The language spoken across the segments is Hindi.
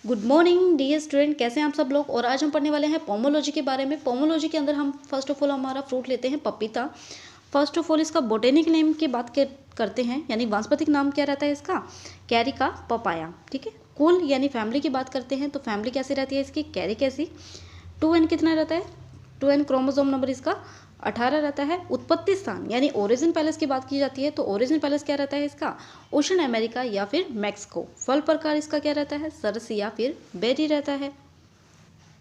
गुड मॉर्निंग डियर स्टूडेंट, कैसे हैं आप सब लोग। और आज हम पढ़ने वाले हैं पोमोलॉजी के बारे में। पोमोलॉजी के अंदर हम फर्स्ट ऑफ ऑल हमारा फ्रूट लेते हैं पपीता। फर्स्ट ऑफ ऑल इसका बोटेनिक नेम की बात करते हैं, यानी वानस्पतिक नाम क्या रहता है इसका, कैरिका पपाया। ठीक है। कुल यानी फैमिली की बात करते हैं तो फैमिली कैसी रहती है इसकी, कैरिक ऐसी। 2n कितना रहता है, 2n क्रोमोसोम नंबर इसका 18 रहता है। उत्पत्ति स्थान यानी ओरिजिन पैलेस की बात की जाती है तो ओरिजिन पैलेस क्या रहता है इसका, ओशन अमेरिका या फिर मैक्सिको। फल प्रकार इसका क्या रहता है, सरस या फिर बेरी रहता है।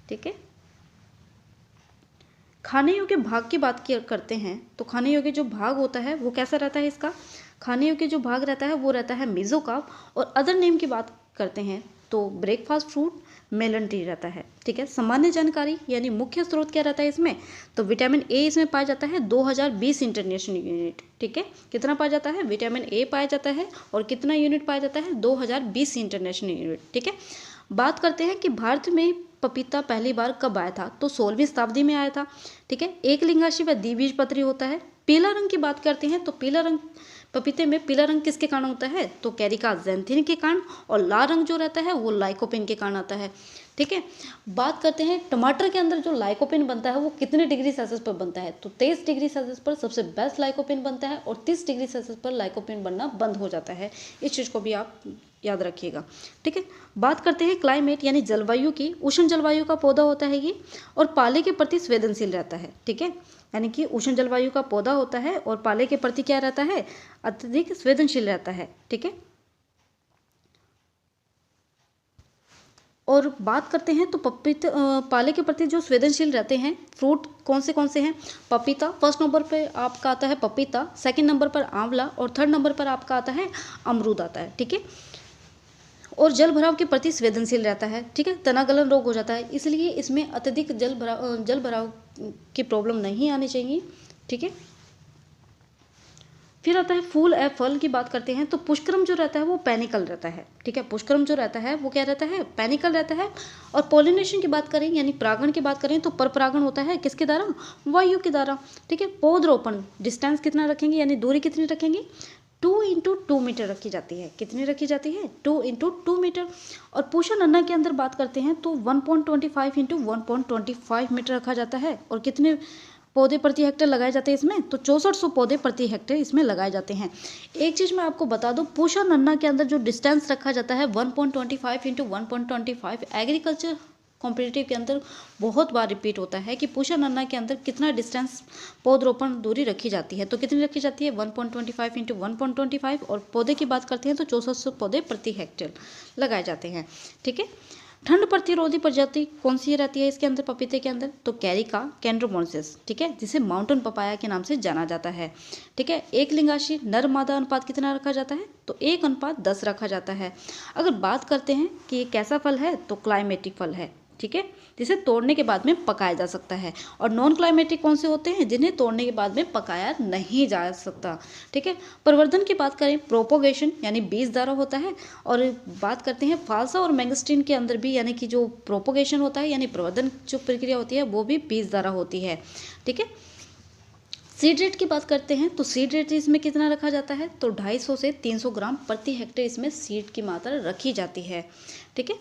ठीक है। खाने योग्य भाग की बात करते हैं तो खाने योग्य जो भाग होता है वो कैसा रहता है इसका, खाने योग्य जो भाग रहता है वो रहता है मेसोकार्प। और अदर नेम की बात करते हैं तो ब्रेकफास्ट फ्रूट मेलन ट्री रहता है। ठीक है। सामान्य जानकारी यानी मुख्य स्रोत क्या रहता है इसमें, तो विटामिन ए इसमें पाया जाता है 2020 इंटरनेशनल यूनिट। ठीक है। कितना पाया जाता है, विटामिन ए पाया जाता है और कितना यूनिट पाया जाता है, 2020 इंटरनेशनल यूनिट। ठीक है। बात करते हैं कि भारत में पपीता पहली बार कब आया था, तो 16वीं शताब्दी में आया था। ठीक है। एक लिंगाशी व द्विबीजपत्री होता है। पीला रंग की बात करते हैं तो पीला रंग पपीते में पीला रंग किसके कारण होता है, तो कैरिका ज़ैंथिन के कारण। और लाल रंग जो रहता है वो लाइकोपिन के कारण आता है। ठीक है। बात करते हैं टमाटर के अंदर जो लाइकोपिन बनता है वो कितने डिग्री सेल्सियस पर बनता है, तो 23 डिग्री सेल्सियस पर सबसे बेस्ट लाइकोपिन बनता है और 30 डिग्री सेल्सियस पर लाइकोपिन बनना बंद हो जाता है। इस चीज़ को भी आप याद रखिएगा। ठीक है। बात करते हैं क्लाइमेट यानी जलवायु की। उष्ण जलवायु का पौधा होता है ये और पाले के प्रति संवेदनशील रहता है। ठीक है। यानी कि उष्ण जलवायु का पौधा होता है और पाले के प्रति क्या रहता है, अत्यधिक संवेदनशील रहता है। ठीक है। और बात करते हैं तो पाले के प्रति जो संवेदनशील रहते हैं फ्रूट कौन से हैं, पपीता फर्स्ट नंबर पे आपका आता है पपीता, सेकंड नंबर पर आंवला और थर्ड नंबर पर आपका आता है अमरूद आता है। ठीक है। और जल भराव के प्रति संवेदनशील रहता है। ठीक है। तना गलन रोग हो जाता है, इसलिए इसमें अत्यधिक जल भराव की प्रॉब्लम नहीं आनी चाहिए। ठीक है। फिर आता है फूल एवं फल की बात करते हैं तो पुष्करम जो रहता है वो पैनिकल रहता है। ठीक है। पुष्करम जो रहता है वो क्या रहता है, पैनिकल रहता है। और पॉलिनेशन की बात करें यानी परागण की बात करें तो परपरागण होता है किसके द्वारा, वायु के द्वारा। ठीक है। पौधरोपण डिस्टेंस कितना रखेंगे यानी दूरी कितनी रखेंगे, 2 × 2 मीटर रखी जाती है। कितनी रखी जाती है, 2 × 2 मीटर। और पोषण अन्ना के अंदर बात करते हैं तो 1.25 × 1.25 मीटर रखा जाता है। और कितने पौधे प्रति हेक्टेयर लगाए जाते हैं इसमें, तो 6400 पौधे प्रति हेक्टेयर इसमें लगाए जाते हैं। एक चीज़ मैं आपको बता दूं, पोषण अन्ना के अंदर जो डिस्टेंस रखा जाता है 1.25 × 1.25 एग्रीकल्चर कॉम्पिटिटिव के अंदर बहुत बार रिपीट होता है कि पोषण अन्ना के अंदर कितना डिस्टेंस पौधरोपण दूरी रखी जाती है, तो कितनी रखी जाती है 1.25 × 1.25। और पौधे की बात करते हैं तो 6400 पौधे प्रति हेक्टेयर लगाए जाते हैं। ठीक है। ठंड प्रतिरोधी प्रजाति कौन सी रहती है इसके अंदर, पपीते के अंदर, तो कैरिका कैंड्रोमोनेसिस। ठीक है। जिसे माउंटेन पपाया के नाम से जाना जाता है। ठीक है। एक लिंगाशी नर मादा अनुपात कितना रखा जाता है, तो 1:10 रखा जाता है। अगर बात करते हैं कि ये कैसा फल है, तो क्लाइमेटिक फल है। ठीक है। जिसे तोड़ने के बाद में पकाया जा सकता है। और नॉन क्लाइमेटिक कौन से होते हैं, जिन्हें तोड़ने के बाद में पकाया नहीं जा सकता। ठीक है। प्रवर्धन की बात करें, प्रोपोगेशन यानी बीज द्वारा होता है। और बात करते हैं फालसा और मैंगस्टीन के अंदर भी, यानी कि जो प्रोपोगेशन होता है यानी प्रवर्धन जो प्रक्रिया होती है वो भी बीज द्वारा होती है। ठीक है। सीड रेट की बात करते हैं तो सीड रेट इसमें कितना रखा जाता है, तो 250 से 300 ग्राम प्रति हेक्टेयर इसमें सीड की मात्रा रखी जाती है। ठीक है।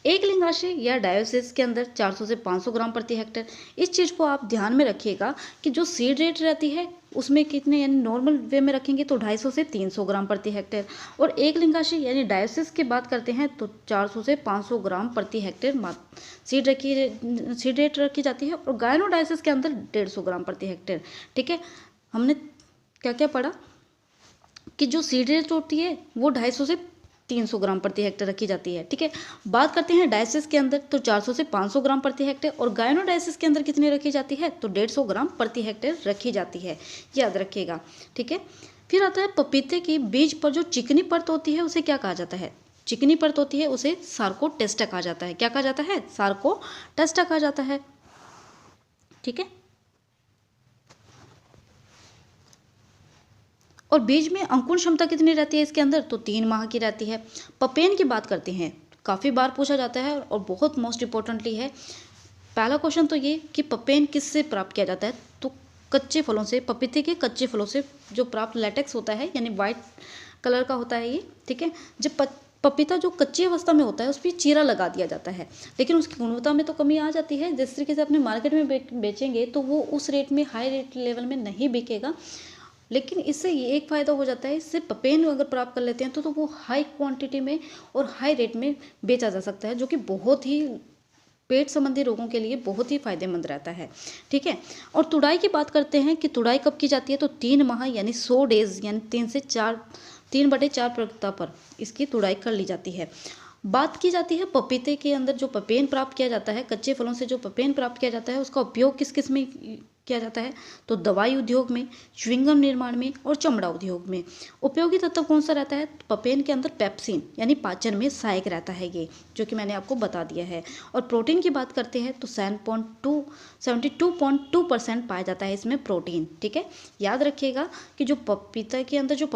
एक लिंगाशय या डायोसिस के अंदर 400 से 500 ग्राम प्रति हेक्टेयर। इस चीज़ को आप ध्यान में रखिएगा कि जो सीड रेट रहती है उसमें कितने, यानी नॉर्मल वे में रखेंगे तो 250 से 300 ग्राम प्रति हेक्टेयर। और एक लिंगाशय यानी डायोसिस की बात करते हैं तो 400 से 500 ग्राम प्रति हेक्टेयर सीड रेट रखी जाती है। और गायनोडायोसिस के अंदर 150 ग्राम प्रति हेक्टेयर। ठीक है। हमने क्या क्या पढ़ा कि जो सीड रेट होती है वो 250 से 300 ग्राम प्रति हेक्टेयर रखी जाती है। ठीक है। बात करते हैं डायसिस के अंदर तो 400 से 500 ग्राम प्रति हेक्टेयर। और गायनोडायसिस के अंदर कितनी रखी जाती है, तो 150 ग्राम प्रति हेक्टेयर रखी जाती है। याद रखिएगा। ठीक है। फिर आता है पपीते की बीज पर जो चिकनी परत होती है उसे क्या कहा जाता है, चिकनी परत होती है उसे सार्कोटेस्टा कहा जाता है। क्या कहा जाता है, सार्कोटेस्टा कहा जाता है। ठीक है। और बीज में अंकुरण क्षमता कितनी रहती है इसके अंदर, तो 3 माह की रहती है। पपेन की बात करते हैं, काफ़ी बार पूछा जाता है और बहुत मोस्ट इम्पोर्टेंटली है। पहला क्वेश्चन तो ये कि पपेन किससे प्राप्त किया जाता है, तो कच्चे फलों से, पपीते के कच्चे फलों से जो प्राप्त लेटेक्स होता है यानी वाइट कलर का होता है ये। ठीक है। जब पपीता जो कच्ची अवस्था में होता है उस पर चीरा लगा दिया जाता है, लेकिन उसकी गुणवत्ता में तो कमी आ जाती है। जिस तरीके से अपने मार्केट में बेचेंगे तो वो उस रेट में, हाई रेट लेवल में नहीं बिकेगा। लेकिन इससे ये एक फ़ायदा हो जाता है, इससे पपेन अगर प्राप्त कर लेते हैं तो वो हाई क्वांटिटी में और हाई रेट में बेचा जा सकता है, जो कि बहुत ही पेट संबंधी रोगों के लिए बहुत ही फायदेमंद रहता है। ठीक है, और तुड़ाई की बात करते हैं कि तुड़ाई कब की जाती है, तो 3 माह यानी 100 डेज यानी 3/4 प्रक्रिया पर इसकी तुड़ाई कर ली जाती है। बात की जाती है पपीते के अंदर जो पपेन प्राप्त किया जाता है, कच्चे फलों से जो पपेन प्राप्त किया जाता है, उसका उपयोग किस किस में किया जाता है, तो दवाई उद्योग में, च्युइंगम निर्माण में और चमड़ा उद्योग में। उपयोगी तत्व कौन सा रहता है, पपेन के अंदर पेप्सिन यानी पाचन में सहायक रहता है ये, जो कि मैंने आपको बता दिया है। और प्रोटीन की बात करते हैं तो 72.2% पाया जाता है इसमें प्रोटीन। ठीक है, याद रखिएगा कि जो पपीता के अंदर जो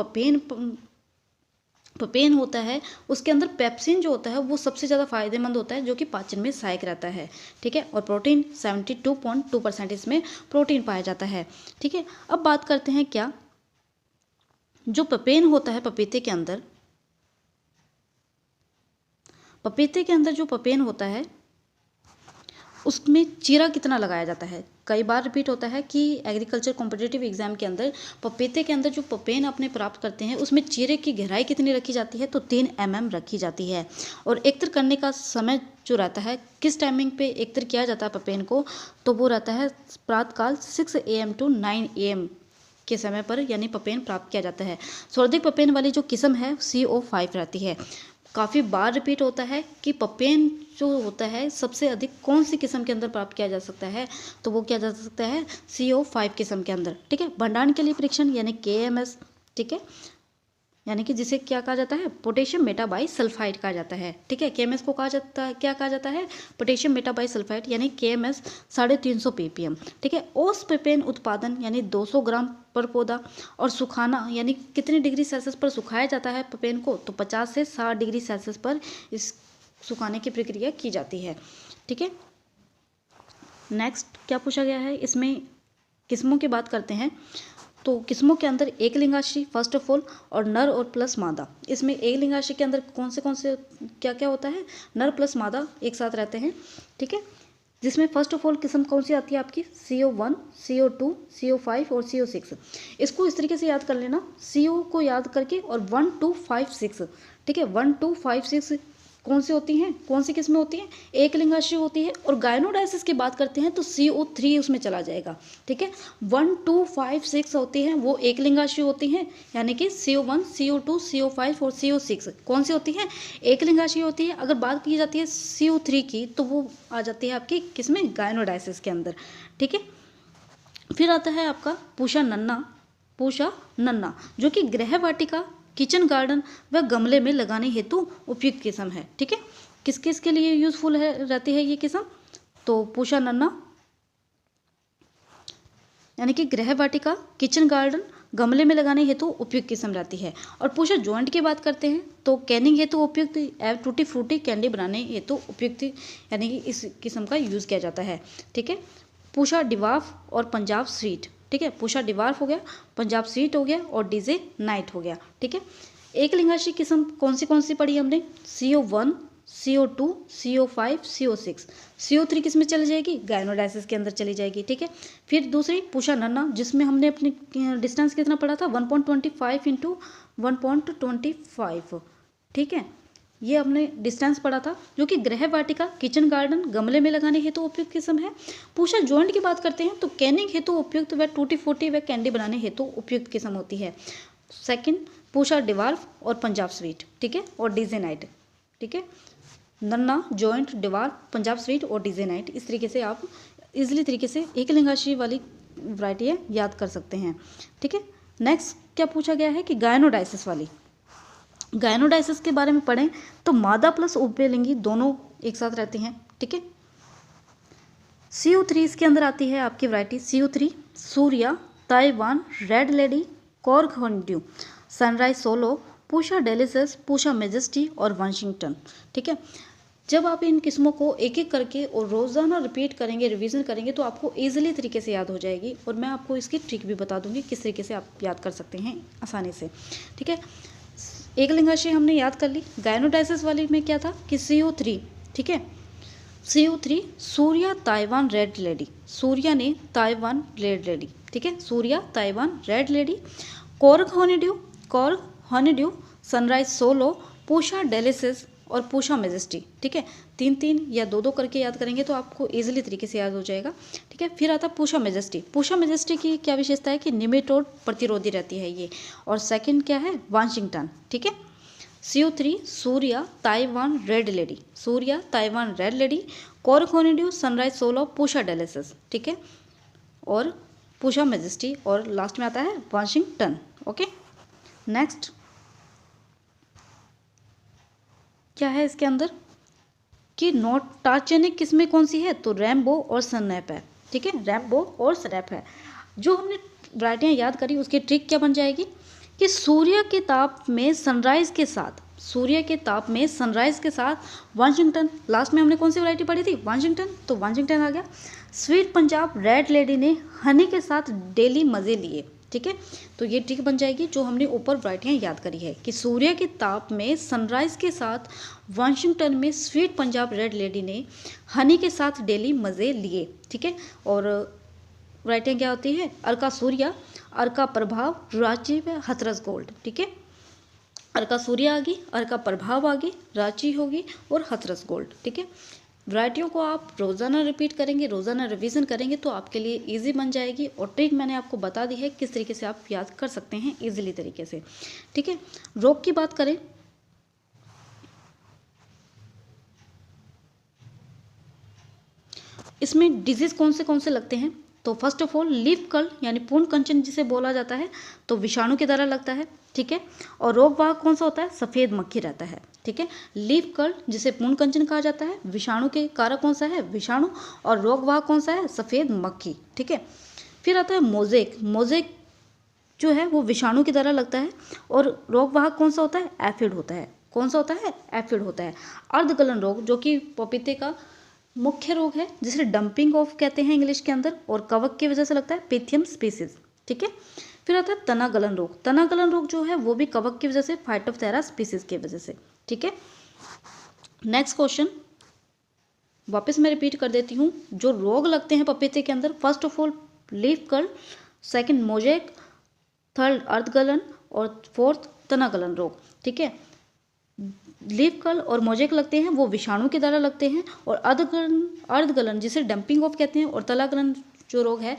पपेन होता है उसके अंदर पेप्सिन जो होता है वो सबसे ज़्यादा फायदेमंद होता है, जो कि पाचन में सहायक रहता है। ठीक है, और प्रोटीन 72.2% इसमें प्रोटीन पाया जाता है। ठीक है, अब बात करते हैं क्या जो पपेन होता है पपीते के अंदर जो पपेन होता है उसमें चीरा कितना लगाया जाता है। कई बार रिपीट होता है कि एग्रीकल्चर कॉम्पिटिटिव एग्जाम के अंदर पपीते के अंदर जो पपेन अपने प्राप्त करते हैं उसमें चीरे की गहराई कितनी रखी जाती है, तो 3 mm रखी जाती है। और एकत्र करने का समय जो रहता है, किस टाइमिंग पे एकत्र किया जाता है पपेन को, तो वो रहता है प्रातःकाल 6 AM to 9 AM के समय पर, यानी पपेन प्राप्त किया जाता है। सर्वाधिक पपेन वाली जो किस्म है CO5 रहती है। काफ़ी बार रिपीट होता है कि पपेन जो होता है सबसे अधिक कौन सी किस्म के अंदर प्राप्त किया जा सकता है, तो वो किया जा सकता है CO5 किस्म के अंदर। ठीक है, भंडारण के लिए परीक्षण यानी KMS, ठीक है, यानी कि जिसे क्या कहा जाता है, पोटेशियम मेटाबाइसल्फाइड कहा जाता है। ठीक है, KMS को कहा जाता है, क्या कहा जाता है, पोटेशियम मेटाबाइसल्फाइड यानी KMS 350 ppm। ठीक है, औसत पपेन उत्पादन यानी 200 ग्राम पर पौधा, और सुखाना यानी कितने डिग्री सेल्सियस पर सुखाया जाता है पपेन को, तो 50 से 60 डिग्री सेल्सियस पर इस सुखाने की प्रक्रिया की जाती है। ठीक है, नेक्स्ट क्या पूछा गया है, इसमें किस्मों की बात करते हैं। तो किस्मों के अंदर एक लिंगाश्री फर्स्ट ऑफ ऑल और नर और प्लस मादा। इसमें एक लिंगाश्री के अंदर कौन से क्या क्या होता है, नर प्लस मादा एक साथ रहते हैं। ठीक है, जिसमें फर्स्ट ऑफ ऑल किस्म कौन सी आती है आपकी, CO1, CO2, CO5 और CO6। इसको इस तरीके से याद कर लेना, CO को याद करके और 1, 2, 5, 6। ठीक है, 1, 2, 5, 6 कौन सी होती हैं, कौन सी किस्में होती हैं, एक लिंगाश्री होती है। और गायनोडाइसिस की बात करते हैं तो CO3 उसमें चला जाएगा। ठीक है, 1, 2, 5, 6 होती हैं वो एक लिंगाश्री होती हैं, यानी कि CO1, CO2, CO5 और CO6 कौन सी होती हैं, एक लिंगाश्री होती है। अगर बात की जाती है CO3 की तो वो आ जाती है आपकी किसमें, गायनोडाइसिस के अंदर। ठीक है, फिर आता है आपका पूषा नन्ना, जो कि गृह वाटिका, किचन गार्डन व गमले में लगाने हेतु उपयुक्त किस्म है। ठीक है, किस किस के लिए यूजफुल रहती है ये किस्म, तो पूषा नन्ना यानी कि गृह वाटिका, किचन गार्डन, गमले में लगाने हेतु उपयुक्त किस्म रहती है। और पूषा जॉइंट की बात करते हैं तो कैनिंग हेतु उपयुक्त, टूटी फ्रूटी कैंडी बनाने हेतु उपयुक्त, यानी कि इस किस्म का यूज़ किया जाता है। ठीक है, पूषा डिवाफ और पंजाब स्वीट। ठीक है, पूषा डिवाफ हो गया, पंजाब स्वीट हो गया और डीजे नाइट हो गया। ठीक है, एक लिंगाश्री किस्म कौन सी पढ़ी हमने, CO1, CO2, CO5, CO6। CO3 किस में चली जाएगी, गायनोडाइसिस के अंदर चली जाएगी। ठीक है, फिर दूसरी पूषा नन्ना, जिसमें हमने अपनी डिस्टेंस कितना पढ़ा था, 1.25 इंटू 1.25। ठीक है, ये हमने डिस्टेंस पढ़ा था, जो कि गृह वाटिका, किचन गार्डन, गमले में लगाने हेतु उपयुक्त किस्म है। पूषा जॉइंट की बात करते हैं तो कैनिंग हेतु उपयुक्त व टूटी फूटी व कैंडी बनाने हेतु उपयुक्त किस्म होती है। सेकंड पूषा डिवार्फ और पंजाब स्वीट। ठीक है, और डीजे नाइट। ठीक है, नन्ना, जॉइंट, डिवार्फ, पंजाब स्वीट और डीजे नाइट, इस तरीके से आप इजिली तरीके से एक लिंगाश्री वाली वैरायटी है याद कर सकते हैं। ठीक है, नेक्स्ट क्या पूछा गया है कि गायनोडाइसिस वाली, गायनोडाइसिस के बारे में पढ़ें तो मादा प्लस उभयलिंगी दोनों एक साथ रहते हैं। ठीक है, CO3 इसके अंदर आती है आपकी variety, CO3 Surya, Taiwan, red lady, Coorg honeydew, sunrise solo, Pusa delicious, Pusa majesty और वाशिंगटन। ठीक है, जब आप इन किस्मों को एक एक करके और रोज़ाना रिपीट करेंगे, रिवीजन करेंगे तो आपको ईजिली तरीके से याद हो जाएगी। और मैं आपको इसकी ट्रिक भी बता दूंगी किस तरीके से आप याद कर सकते हैं आसानी से। ठीक है, एक लिंगाशय हमने याद कर ली। गायनोडाइसिस वाली में क्या था कि CO3, ठीक है, CO3 Surya Taiwan red lady, Surya ने ताइवान रेड लेडी, ठीक है, Surya Taiwan red lady. Coorg honeydew, sunrise solo, Pusa delicious और पूषा मेजेस्टी, ठीक है, 3-3 या 2-2 करके याद करेंगे तो आपको इजीली तरीके से याद हो जाएगा, ठीक है। फिर आता पूषा मेजेस्टी। पूषा मेजेस्टी की क्या विशेषता है कि निमेटोड प्रतिरोधी रहती है ये। और सेकंड क्या है, वाशिंगटन, ठीक है। CO3 Surya Taiwan red lady, Surya Taiwan red lady, Coorg honeydew, sunrise solo, Pusa delicious, ठीक है, और पूषा मेजेस्टी, और लास्ट में आता है वाशिंगटन। ओके, नेक्स्ट क्या है इसके अंदर कि नॉट टार्चेनिक किसमें कौन सी है, तो रैम्बो और सनैप है, ठीक है, रैम्बो और सनैप है। जो हमने वैरायटियाँ याद करी उसकी ट्रिक क्या बन जाएगी कि सूर्य के ताप में सनराइज के साथ, सूर्य के ताप में सनराइज के साथ वाशिंगटन, लास्ट में हमने कौन सी वैरायटी पढ़ी थी, वाशिंगटन, तो वाशिंगटन आ गया। स्वीट पंजाब रेड लेडी ने हनी के साथ डेली मज़े लिए, ठीक है, तो ये ट्रिक बन जाएगी जो हमने ऊपर वैरायटियाँ याद करी है कि सूर्य के ताप में सनराइज के साथ वाशिंगटन में स्वीट पंजाब रेड लेडी ने हनी के साथ डेली मज़े लिए, ठीक है। और वैरायटियाँ क्या होती है, अर्का सूर्या, अर्का प्रभाव, रांची में हथरस गोल्ड, ठीक है, अर्का सूर्या आ गई, अर्का प्रभाव आ गई, रांची होगी और हथरस गोल्ड, ठीक है। वैरायटियों को आप रोज़ाना रिपीट करेंगे, रोज़ाना रिवीजन करेंगे तो आपके लिए इजी बन जाएगी। और ट्रिक मैंने आपको बता दी है किस तरीके से आप याद कर सकते हैं इजीली तरीके से, ठीक है। रोग की बात करें, इसमें डिजीज कौन से लगते हैं, तो first of all leaf curl यानी पूर्ण कंचन जिसे बोला जाता है तो विषाणु की तरह लगता है, ठीक है। और रोगवाहक कौन सा होता है, सफ़ेद मक्खी रहता है, ठीक है। लीफ कर्ल जिसे पूर्ण कंचन कहा जाता है, विषाणु के कारक कौन सा है, विषाणु, और रोगवाहक कौन सा है, सफ़ेद मक्खी, ठीक है। फिर आता है मोजेक, मोजेक जो है वो विषाणु की तरह लगता है और रोगवाहक कौन सा होता है, एफिड होता है, कौन सा होता है, एफिड होता है। अर्धगलन रोग जो कि पपीते का मुख्य रोग है जिसे डंपिंग ऑफ कहते हैं इंग्लिश के अंदर, और कवक की वजह से लगता है पिथियम स्पीसीज, ठीक है। फिर आता है तना गलन रोग, तना गलन रोग जो है वो भी कवक की वजह से, फाइटोप्थेरा स्पीसीज की वजह से, ठीक है। नेक्स्ट क्वेश्चन वापस मैं रिपीट कर देती हूँ, जो रोग लगते हैं पपीते के अंदर, first of all leaf curl, second mosaic, third अर्धगलन और फोर्थ तना गलन रोग, ठीक है। लीफ कर्ल और मोजेक लगते हैं वो विषाणु की तरह लगते हैं, और अर्धगलन जिसे डंपिंग ऑफ कहते हैं, और तलागलन जो रोग है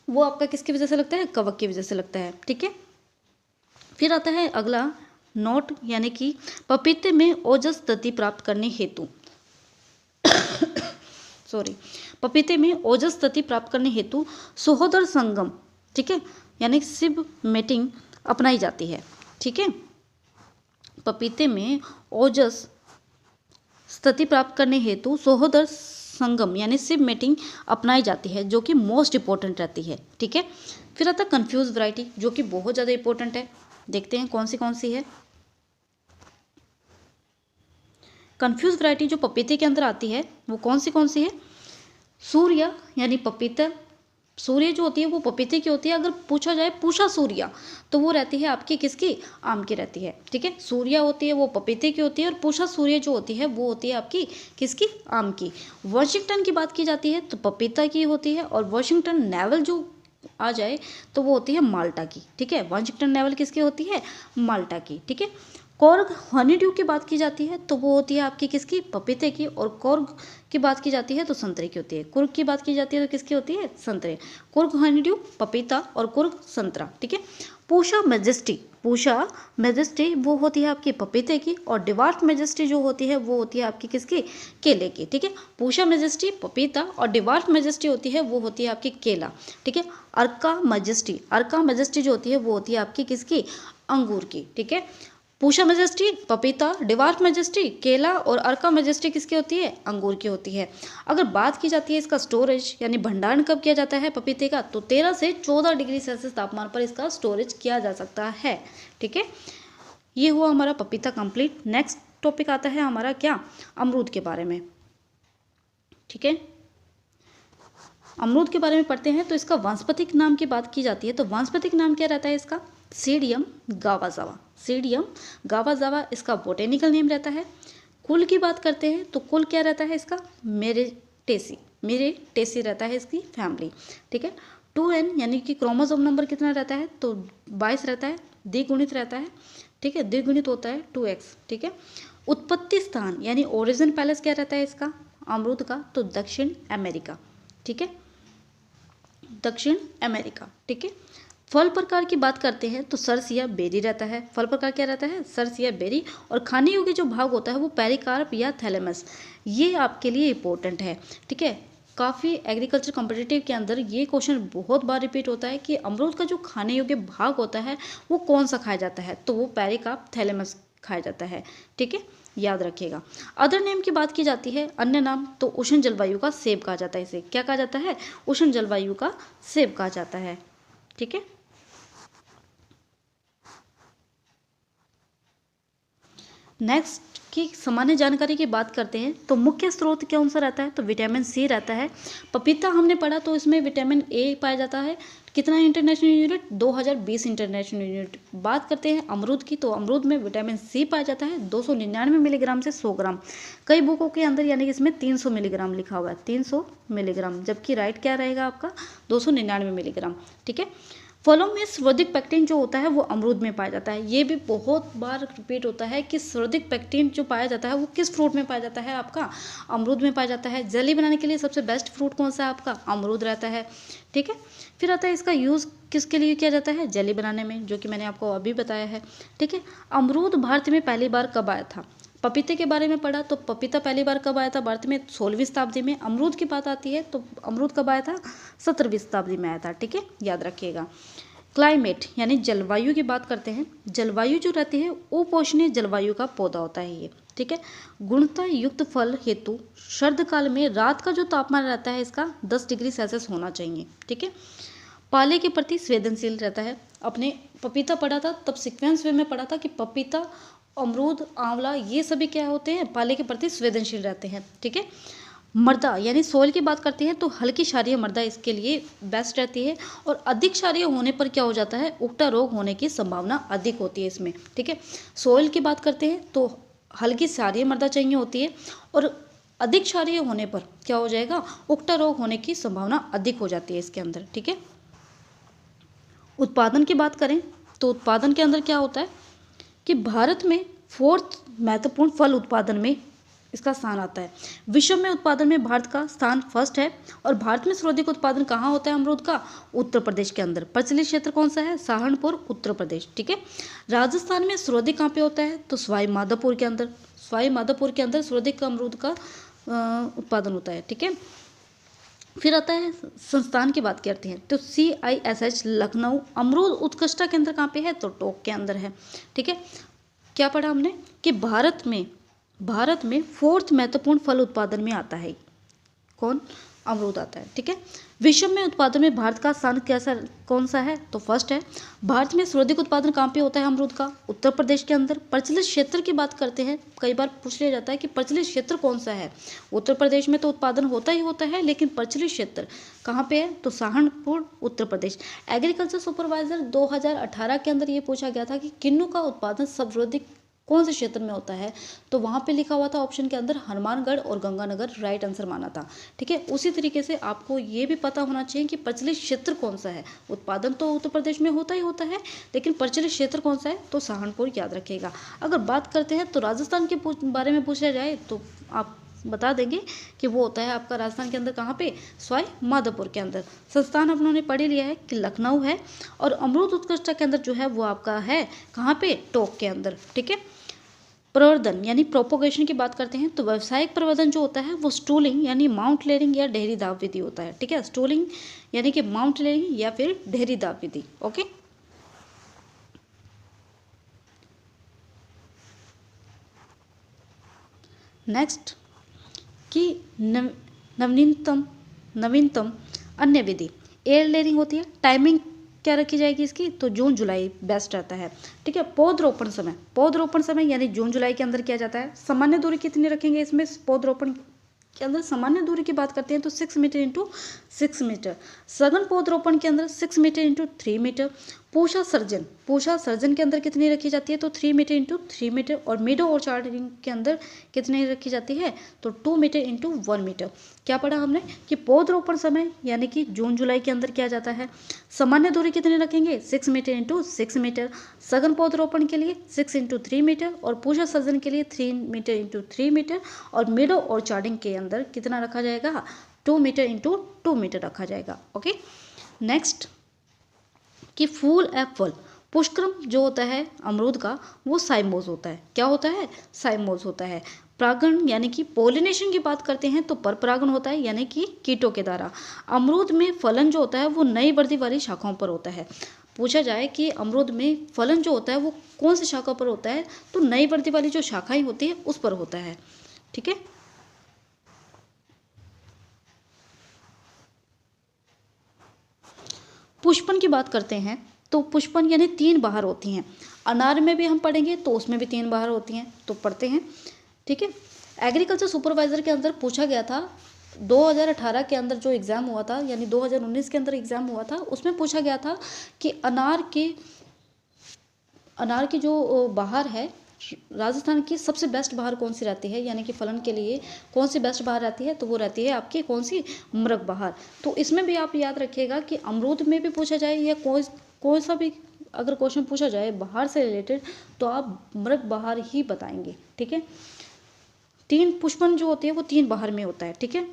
वो आपका किसकी वजह से लगता है, कवक की वजह से लगता है, ठीक है। फिर आता है अगला नोट, यानी कि पपीते में ओजस तति प्राप्त करने हेतु पपीते में ओजस तति प्राप्त करने हेतु सहोदर संगम, ठीक है, यानी सिब मेटिंग अपनाई जाती है, ठीक है। पपीते में ओजस स्थिति प्राप्त करने हेतु सहोदर संगम यानी सिब मेटिंग अपनाई जाती है जो कि मोस्ट इंपॉर्टेंट रहती है, ठीक है। फिर आता है कंफ्यूज वैरायटी जो कि बहुत ज़्यादा इंपॉर्टेंट है, देखते हैं कौन सी है। कंफ्यूज वैरायटी जो पपीते के अंदर आती है वो कौन सी है, सूर्या यानी पपीता, सूर्य जो होती है वो पपीते की होती है। अगर पूछा जाए पूषा सूर्या तो वो रहती है आपकी किसकी, आम की रहती है, ठीक है। सूर्या होती है वो पपीते की होती है, और पूषा सूर्य जो होती है वो होती है आपकी किसकी, आम की। वाशिंगटन की बात की जाती है तो पपीता की होती है, और वाशिंगटन नेवल जो आ जाए तो वो होती है माल्टा की, ठीक है। वाशिंगटन नेवल किसकी होती है, माल्टा की, ठीक है। कॉर्ग हनीड्यू की बात की जाती है तो वो होती है आपकी किसकी, पपीते की, और कॉर्ग की बात की जाती है तो संतरे की होती है। कुर्ग की बात की जाती है तो किसकी होती है, संतरे। कुर्ग हनीड्यू पपीता और कुर्ग संतरा, ठीक है। पूषा मेजेस्टी वो होती है आपकी पपीते की, और डिवार्फ मेजेस्टी जो होती है वो होती है आपकी किसकी, केले की, ठीक है। पूषा मेजेस्टी पपीता और डिवार्फ मेजेस्टी होती है वो होती है आपकी केला, ठीक है। अर्का मेजेस्टी जो होती है वो होती है आपकी किसकी, अंगूर की, ठीक है। पूषा मेजेस्टी पपीता, डिवार्फ मेजेस्टी केला, और अर्का मेजेस्टी किसकी होती है, अंगूर की होती है। अगर बात की जाती है इसका स्टोरेज यानी भंडारण कब किया जाता है पपीते का, तो 13 से 14 डिग्री सेल्सियस तापमान पर इसका स्टोरेज किया जा सकता है, ठीक है। ये हुआ हमारा पपीता कंप्लीट। नेक्स्ट टॉपिक आता है हमारा क्या, अमरूद के बारे में, ठीक है। अमरूद के बारे में पढ़ते हैं तो इसका वानस्पतिक नाम की बात की जाती है तो वानस्पतिक नाम क्या रहता है इसका, सीडियम गावाजावा, सीडियम गावा इसका बोटेनिकल नेम रहता है। कुल की बात करते हैं तो कुल क्या रहता है इसका, मेरिटेसी रहता है इसकी फैमिली, ठीक है। 2n यानी कि क्रोमोसोम नंबर कितना रहता है, तो 22 रहता है, द्विगुणित रहता है, ठीक है, द्विगुणित होता है 2x, ठीक है। उत्पत्ति स्थान यानी ओरिजिन पैलेस क्या रहता है इसका, अमरूद का, तो दक्षिण अमेरिका, ठीक है, दक्षिण अमेरिका, ठीक है। फल प्रकार की बात करते हैं तो सर्स या बेरी रहता है। फल प्रकार क्या रहता है, सर्स या बेरी। और खाने योग्य जो भाग होता है वो पेरिकार्प या थैलेमस, ये आपके लिए इंपॉर्टेंट है, ठीक है। काफ़ी एग्रीकल्चर कॉम्पिटिटिव के अंदर ये क्वेश्चन बहुत बार रिपीट होता है कि अमरूद का जो खाने योग्य भाग होता है वो कौन सा खाया जाता है, तो वो पेरिकार्प थैलेमस खाया जाता है, ठीक है, याद रखिएगा। अदर नेम की बात की जाती है, अन्य नाम, तो उष्ण जलवायु का सेब कहा जाता है। इसे क्या कहा जाता है, उष्ण जलवायु का सेब कहा जाता है, ठीक है। नेक्स्ट की सामान्य जानकारी की बात करते हैं तो मुख्य स्रोत कौन सा रहता है, तो विटामिन सी रहता है। पपीता हमने पढ़ा तो इसमें विटामिन ए पाया जाता है। कितना इंटरनेशनल यूनिट, 2020 इंटरनेशनल यूनिट। बात करते हैं अमरूद की, तो अमरूद में विटामिन सी पाया जाता है 299 मिलीग्राम से 100 ग्राम। कई बुकों के अंदर यानी कि इसमें 300 मिलीग्राम लिखा हुआ है, 300 मिलीग्राम, जबकि राइट क्या रहेगा आपका 299 मिलीग्राम, ठीक है। फलों में सर्वाधिक पेक्टिन जो होता है वो अमरूद में पाया जाता है। ये भी बहुत बार रिपीट होता है कि सर्वाधिक पेक्टिन जो पाया जाता है वो किस फ्रूट में पाया जाता है, आपका अमरूद में पाया जाता है। जेली बनाने के लिए सबसे बेस्ट फ्रूट कौन सा है, आपका अमरूद रहता है, ठीक है। फिर आता है इसका यूज़ किसके लिए किया जाता है, जेली बनाने में, जो कि मैंने आपको अभी बताया है, ठीक है। अमरूद भारत में पहली बार कब आया था, पपीते के बारे में पढ़ा तो पपीता पहली बार कब आया था भारत में, 16वीं शताब्दी में। अमरूद की बात आती है तो अमरूद कब आया था, 17वीं शताब्दी में आया था, ठीक है, याद रखिएगा। क्लाइमेट यानी जलवायु की बात करते हैं। जलवायु जो रहती है उपोष्णीय जलवायु का पौधा होता है ये, ठीक है। गुणवत्ता युक्त फल हेतु शरद काल में रात का जो तापमान रहता है इसका 10 डिग्री सेल्सियस होना चाहिए, ठीक है। पाले के प्रति संवेदनशील रहता है। अपने पपीता पढ़ा था तब सीक्वेंस वे में पढ़ा था कि पपीता, अमरूद, आंवला ये सभी क्या होते हैं, पाले के प्रति संवेदनशील रहते हैं, ठीक है। मृदा यानी सोइल की बात करते हैं तो हल्की क्षारीय मृदा इसके लिए बेस्ट रहती है। और अधिक क्षारीय होने पर क्या हो जाता है, उकटा रोग होने की संभावना अधिक होती है इसमें, ठीक है। सोइल की बात करते हैं तो हल्की क्षारीय मृदा चाहिए होती है और अधिक क्षारीय होने पर क्या हो जाएगा, उकटा रोग होने की संभावना अधिक हो जाती है इसके अंदर, ठीक है। उत्पादन की बात करें तो उत्पादन के अंदर क्या होता है कि भारत में 4th महत्वपूर्ण फल उत्पादन में इसका स्थान आता है। विश्व में उत्पादन में भारत का स्थान फर्स्ट है। और भारत में सर्वाधिक उत्पादन कहाँ होता है अमरूद का, उत्तर प्रदेश के अंदर। प्रचलित क्षेत्र कौन सा है, सहारनपुर, उत्तर प्रदेश, ठीक है। राजस्थान में सर्वाधिक कहाँ पे होता है, तो सवाई माधोपुर के अंदर। सवाई माधोपुर के अंदर सर्वाधिक अमरूद का उत्पादन होता है, ठीक है। फिर आता है संस्थान की बात करते हैं तो CISH लखनऊ अमरूद उत्कृष्टता के अंदर कहाँ पे है, तो टोक के अंदर है, ठीक है। क्या पढ़ा हमने कि भारत में 4th महत्वपूर्ण फल उत्पादन में आता है कौन, अमरूद आता है, ठीक है। विश्व में उत्पादन में भारत का स्थान कैसा कौन सा है, तो फर्स्ट है। भारत में सर्वाधिक उत्पादन कहाँ पे होता है अमरूद का, उत्तर प्रदेश के अंदर। प्रचलित क्षेत्र की बात करते हैं, कई बार पूछ लिया जाता है कि प्रचलित क्षेत्र कौन सा है। उत्तर प्रदेश में तो उत्पादन होता ही होता है, लेकिन प्रचलित क्षेत्र कहाँ पे है, तो सहारनपुर, उत्तर प्रदेश। एग्रीकल्चर सुपरवाइजर 2018 के अंदर ये पूछा गया था कि किन्नू का उत्पादन सर्वाधिक कौन से क्षेत्र में होता है, तो वहाँ पे लिखा हुआ था ऑप्शन के अंदर हनुमानगढ़ और गंगानगर, राइट आंसर माना था, ठीक है। उसी तरीके से आपको ये भी पता होना चाहिए कि प्रचलित क्षेत्र कौन सा है। उत्पादन तो उत्तर प्रदेश में होता ही होता है, लेकिन प्रचलित क्षेत्र कौन सा है, तो सहारनपुर, याद रखिएगा। अगर बात करते हैं तो राजस्थान के बारे में पूछा जाए तो आप बता देंगे कि वो होता है आपका राजस्थान के अंदर कहाँ पे, सवाई माधोपुर के अंदर। संस्थान अपनों पढ़ लिया है कि लखनऊ है। और अमरूद उत्कृष्टता के अंदर जो है वो आपका है कहाँ पे, टोक के अंदर, ठीक है। प्रवर्धन यानी प्रोपोगेशन की बात करते हैं तो व्यावसायिक प्रवर्धन जो होता है वो स्टूलिंग यानी माउंट लेयरिंग या ढेरी दाब विधि होता है, ठीक है। स्टूलिंग यानी कि माउंट लेयरिंग या फिर ढेरी दाब विधि, ओके। नेक्स्ट कि नवीनतम अन्य विधि एयर लेयरिंग होती है। टाइमिंग क्या रखी जाएगी इसकी, तो जून जुलाई बेस्ट रहता है, ठीक है। पौधरोपण समय यानी जून जुलाई के अंदर किया जाता है। सामान्य दूरी कितनी रखेंगे इसमें, पौधरोपण के अंदर सामान्य दूरी की बात करते हैं तो 6 मीटर इंटू 6 मीटर। सघन पौधरोपण के अंदर 6 मीटर इंटू 3 मीटर। पूषा सर्जन के अंदर कितनी रखी जाती है? तो 3 मीटर इंटू 3 मीटर। और मीडो और चार्टिंग के अंदर कितनी रखी जाती है? तो 2 मीटर इंटू 1 मीटर। क्या पढ़ा हमने कि पौधरोपण समय यानी कि जून जुलाई के अंदर किया जाता है। सामान्य दूरी कितनी रखेंगे? 6 मीटर इंटू 6 मीटर। सघन पौधरोपण के लिए 6 इंटू 3 मीटर और पूषा सर्जन के लिए 3 मीटर इंटू 3 मीटर। और मीडो और चार्टिंग के अंदर कितना रखा जाएगा? 2 मीटर इंटू 2 मीटर रखा जाएगा। ओके, नेक्स्ट कि फूल एवं फल। पुष्करम जो होता है अमरूद का वो साइमोज होता है। क्या होता है? साइमोज होता है। परागण यानी कि पोलिनेशन की बात करते हैं तो परपरागण होता है यानी कि कीटों के द्वारा। अमरूद में फलन जो होता है वो नई वृद्धि वाली शाखाओं पर होता है। पूछा जाए कि अमरूद में फलन जो होता है वो कौन सी शाखा पर होता है? तो नई वृद्धि वाली जो शाखाएं होती है उस पर होता है। ठीक है, पुष्पन की बात करते हैं तो पुष्पन यानी 3 बाहर होती हैं। अनार में भी हम पढ़ेंगे तो उसमें भी 3 बाहर होती हैं, तो पढ़ते हैं। ठीक है, एग्रीकल्चर सुपरवाइजर के अंदर पूछा गया था 2018 के अंदर जो एग्ज़ाम हुआ था यानी 2019 के अंदर एग्ज़ाम हुआ था, उसमें पूछा गया था कि अनार की जो बाहर है राजस्थान की सबसे बेस्ट बहार कौन सी रहती है, यानी कि फलन के लिए कौन सी बेस्ट बहार रहती है? तो वो रहती है आपकी कौन सी? मृग बहार। तो इसमें भी आप याद रखिएगा कि अमरूद में भी पूछा जाए या कोई सा भी अगर क्वेश्चन पूछा जाए बाहर से रिलेटेड तो आप मृग बहार ही बताएंगे। ठीक है, 3 पुष्पन जो होते हैं वो 3 बाहर में होता है। ठीक है,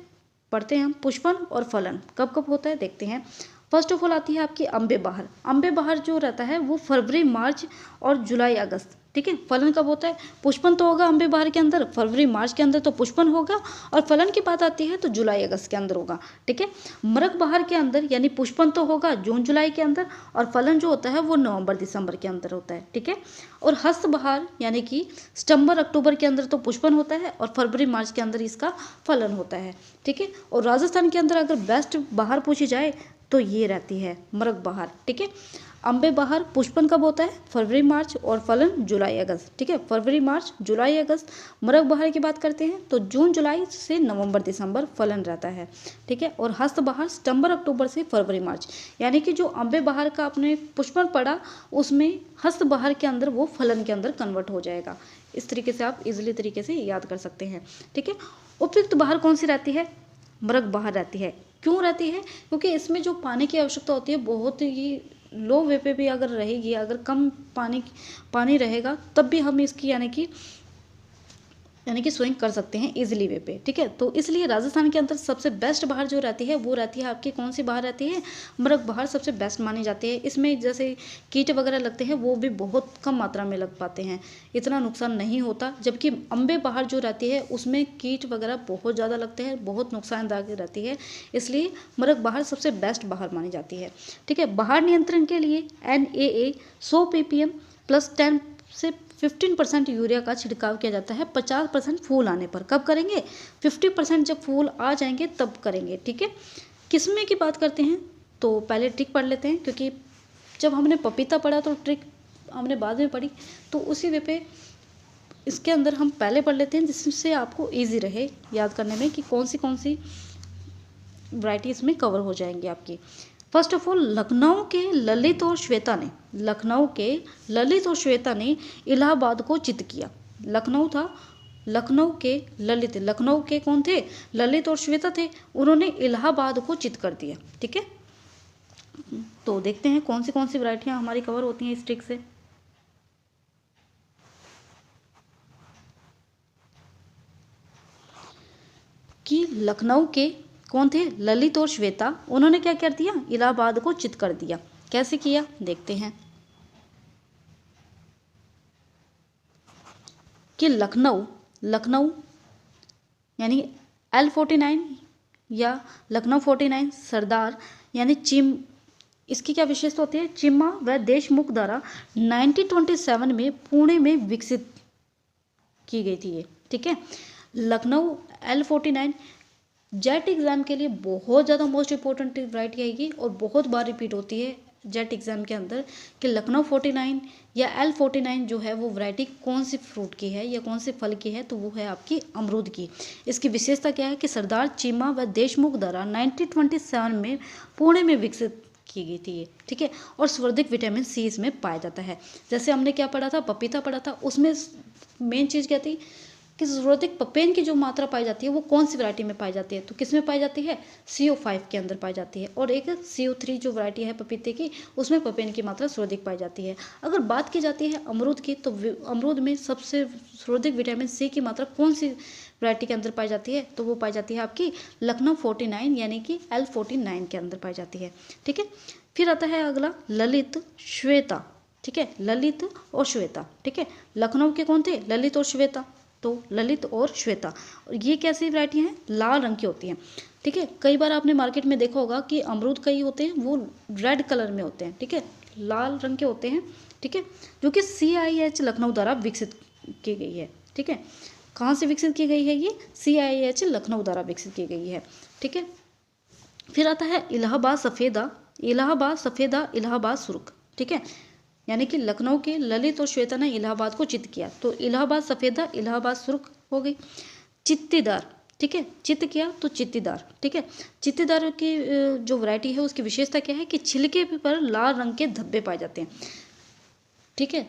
पढ़ते हैं हम पुष्पन और फलन कब कब होता है देखते हैं। फर्स्ट ऑफ ऑल आती है आपकी अम्बे बहार। अम्बे बहार जो रहता है वो फरवरी, मार्च और जुलाई, अगस्त। ठीक है, फलन कब होता है? पुष्पन तो होगा अम्बे बहार के अंदर, फरवरी मार्च के अंदर तो पुष्पन होगा, और फलन की बात आती है तो जुलाई अगस्त के अंदर होगा। ठीक है, मृग बहार के अंदर यानी पुष्पन तो होगा जून जुलाई के अंदर, और फलन जो होता है वो नवंबर दिसंबर के अंदर होता है। ठीक है, और हस्त बहार यानी कि सितंबर अक्टूबर के अंदर तो पुष्पन होता है और फरवरी मार्च के अंदर इसका फलन होता है। ठीक है, और राजस्थान के अंदर अगर बेस्ट बहार पूछी जाए तो ये रहती है मृग बहार। ठीक है, अम्बे बहार पुष्पन कब होता है? फरवरी मार्च, और फलन जुलाई अगस्त। ठीक है, फरवरी मार्च जुलाई अगस्त। मृग बहार की बात करते हैं तो जून जुलाई से नवंबर दिसंबर फलन रहता है। ठीक है, और हस्त बहार सितंबर अक्टूबर से फरवरी मार्च, यानी कि जो अम्बे बहार का आपने पुष्पन पढ़ा उसमें हस्त बहार के अंदर वो फलन के अंदर कन्वर्ट हो जाएगा। इस तरीके से आप इजिली तरीके से याद कर सकते हैं। ठीक है, उपयुक्त बहार कौन सी रहती है? मृग बहार रहती है। क्यों रहती है? क्योंकि इसमें जो पानी की आवश्यकता होती है बहुत ही लो वे पे भी अगर रहेगी, अगर कम पानी रहेगा तब भी हम इसकी यानी कि स्विंग कर सकते हैं इजीली वे पे। ठीक है, तो इसलिए राजस्थान के अंदर सबसे बेस्ट बहार जो रहती है वो रहती है आपकी कौन सी बहार रहती है? मृग बहार सबसे बेस्ट मानी जाती है। इसमें जैसे कीट वगैरह लगते हैं वो भी बहुत कम मात्रा में लग पाते हैं, इतना नुकसान नहीं होता। जबकि अम्बे बहार जो रहती है उसमें कीट वगैरह बहुत ज़्यादा लगते हैं, बहुत नुकसानदायक रहती है, इसलिए मृग बहार सबसे बेस्ट बहार मानी जाती है। ठीक है, बहार नियंत्रण के लिए NAA 100 ppm प्लस 10 से 15% यूरिया का छिड़काव किया जाता है 50% फूल आने पर। कब करेंगे? 50% जब फूल आ जाएंगे तब करेंगे। ठीक है, किस्में की बात करते हैं तो पहले ट्रिक पढ़ लेते हैं, क्योंकि जब हमने पपीता पढ़ा तो ट्रिक हमने बाद में पढ़ी, तो उसी वे पे इसके अंदर हम पहले पढ़ लेते हैं जिससे आपको ईजी रहे याद करने में कि कौन सी वैरायटी इसमें कवर हो जाएंगी आपकी। फर्स्ट ऑफ ऑल लखनऊ के ललित और श्वेता ने इलाहाबाद को चित किया। लखनऊ के कौन थे? ललित और श्वेता थे, उन्होंने इलाहाबाद को चित कर दिया। ठीक है, तो देखते हैं कौन सी वैरायटियां हमारी कवर होती हैं इस ट्रिक से। कि लखनऊ के कौन थे? ललित और श्वेता, उन्होंने क्या कर दिया? इलाहाबाद को चित कर दिया। कैसे किया देखते हैं। कि लखनऊ यानी L49 या लखनऊ 49 सरदार यानी इसकी क्या विशेषता होती है? चिम्मा व देशमुख द्वारा 1927 में पुणे में विकसित की गई थी ये। ठीक है, लखनऊ L49 जेट एग्ज़ाम के लिए बहुत ज़्यादा मोस्ट इंपॉर्टेंट वैरायटी आएगी और बहुत बार रिपीट होती है जेट एग्ज़ाम के अंदर कि लखनऊ 49 या L49 जो है वो वैरायटी कौन सी फ्रूट की है या कौन से फल की है? तो वो है आपकी अमरूद की। इसकी विशेषता क्या है कि सरदार चिम्मा व देशमुख द्वारा 1927 में पुणे में विकसित की गई थी ये, ठीक है। और सर्वाधिक विटामिन सी इसमें पाया जाता है। जैसे हमने क्या पढ़ा था, पपीता पढ़ा था, उसमें मेन चीज़ क्या थी कि सर्वाधिक पपेन की जो मात्रा पाई जाती है वो कौन सी वैरायटी में पाई जाती है, तो किस में पाई जाती है, CO5 के अंदर पाई जाती है। और एक CO3 जो वैरायटी है पपीते की, उसमें पपेन की मात्रा सर्वाधिक पाई जाती है। अगर बात की जाती है अमरूद की, तो अमरूद में सबसे सर्वाधिक विटामिन सी की मात्रा कौन सी वैरायटी के अंदर पाई जाती है, तो वो पाई जाती है आपकी लखनऊ 49 यानी कि L49 के अंदर पाई जाती है, ठीक है। फिर आता है अगला ललित श्वेता, ठीक है, ललित और श्वेता, ठीक है। लखनऊ के कौन थे, ललित और श्वेता, तो ललित और श्वेता, और ये कैसी वैरायटी हैं, लाल रंग की होती हैं, ठीक है। कई बार आपने मार्केट में देखा होगा कि अमरूद कई होते हैं वो रेड कलर में होते हैं, ठीक है, लाल रंग के होते हैं, ठीक है, जो कि CIH लखनऊ द्वारा विकसित की गई है, ठीक है। कहाँ से विकसित की गई है ये, CIH लखनऊ द्वारा विकसित की गई है, ठीक है। फिर आता है इलाहाबाद सफ़ेदा, इलाहाबाद सफ़ेदा, इलाहाबाद सुर्ख, ठीक है, यानी कि लखनऊ के ललित और श्वेता ने इलाहाबाद को चित्त किया, तो इलाहाबाद सफ़ेदा, इलाहाबाद सुर्ख हो गई। चित्तीदार, ठीक है, चित्त किया तो चित्तीदार, ठीक है। चित्तीदार की जो वैरायटी है उसकी विशेषता क्या है कि छिलके पर लाल रंग के धब्बे पाए जाते हैं, ठीक है,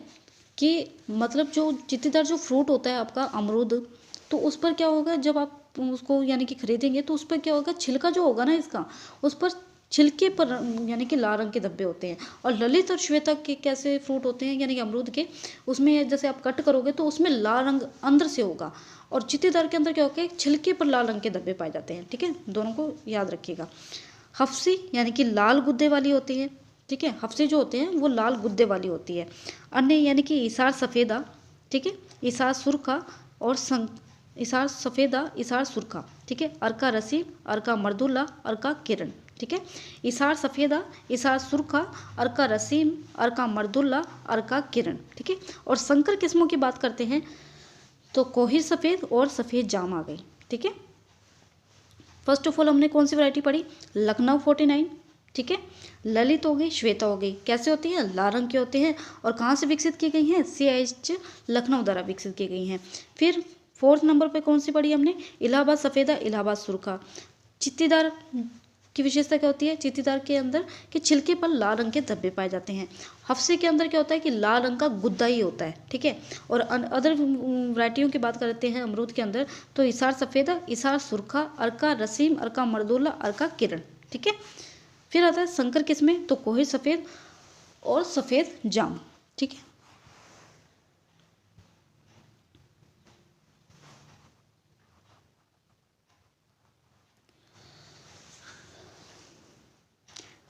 कि मतलब जो चित्तीदार जो फ्रूट होता है आपका अमरूद, तो उस पर क्या होगा जब आप उसको यानी कि खरीदेंगे तो उस पर क्या होगा, छिलका जो होगा ना इसका, उस पर छिलके पर यानी कि लाल रंग के धब्बे होते हैं। और ललित और श्वेता के कैसे फ्रूट होते हैं यानी कि अमरूद के, उसमें जैसे आप कट करोगे तो उसमें लाल रंग अंदर से होगा, और चित्तीदार के अंदर क्या होगा, छिलके पर लाल रंग के धब्बे पाए जाते हैं, ठीक है, दोनों को याद रखिएगा। हफ्सी यानी कि लाल गुद्दे वाली होती है, ठीक है, हफ्सी जो होते हैं वो लाल गुद्दे वाली होती है। अन्य यानी कि इसार सफ़ेदा, ठीक है, इसार सुर्खा और इसार सफ़ेदा, इसार सुर्खा, ठीक है, अर्का रसीम, अर्का मर्दुल्ला, अर्का किरण, ठीक है, इसार सफ़ेदा, इसार सुर्खा, अर्का रसीम, अर्का मर्दुल्ला, अर्का किरण, ठीक है। और संकर किस्मों की बात करते हैं तो कोहिर सफ़ेद और सफ़ेद जाम आ गई, ठीक है। फर्स्ट ऑफ ऑल हमने कौन सी वैरायटी पढ़ी, लखनऊ 49, ठीक है, ललित हो गई, श्वेता हो गई, कैसे होती हैं, लाल रंग के होते हैं, और कहाँ से विकसित की गई हैं, CIH लखनऊ द्वारा विकसित की गई हैं। फिर फोर्थ नंबर पे कौन सी पढ़ी हमने, इलाहाबाद सफ़ेदा, इलाहाबाद सुर्खा। चित्तीदार की विशेषता क्या होती है, चित्तीदार के अंदर कि छिलके पर लाल रंग के धब्बे पाए जाते हैं। हफ्से के अंदर क्या होता है कि लाल रंग का गुद्दा ही होता है, ठीक है। और अदर वैरायटियों की बात करते हैं अमरूद के अंदर, तो इसार सफ़ेदा, इसार सुर्खा, अर्का रसीम, अर्का मर्दुल्ला, अर्का किरण, ठीक है। फिर आता है संकर किस्में, तो कोहिर सफ़ेद और सफ़ेद जाम, ठीक है।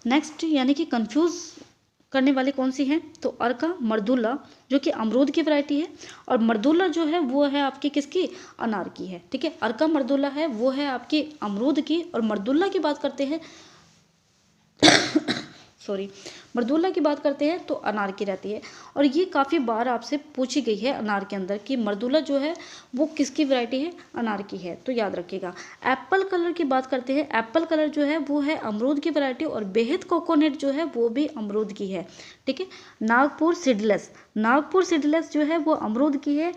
नेक्स्ट यानी कि कंफ्यूज करने वाली कौन सी है, तो अर्का मर्दुल्ला जो कि अमरूद की वैरायटी है, और मर्दुल्ला जो है वो है आपकी किसकी, अनार की है, ठीक है। अर्का मर्दुल्ला है वो है आपकी अमरूद की, और मर्दुल्ला की बात करते हैं सॉरी, मर्दुल्ला की बात करते हैं तो अनार की रहती है। और ये काफ़ी बार आपसे पूछी गई है अनार के अंदर कि मर्दुल्ला जो है वो किसकी वैरायटी है, अनार की है, तो याद रखिएगा। एप्पल कलर की बात करते हैं, एप्पल कलर जो है वो है अमरूद की वैरायटी, और बेहद कोकोनट जो है वो भी अमरूद की है, ठीक है। नागपुर सीडलेस, नागपुर सीडलेस जो है वो अमरूद की है,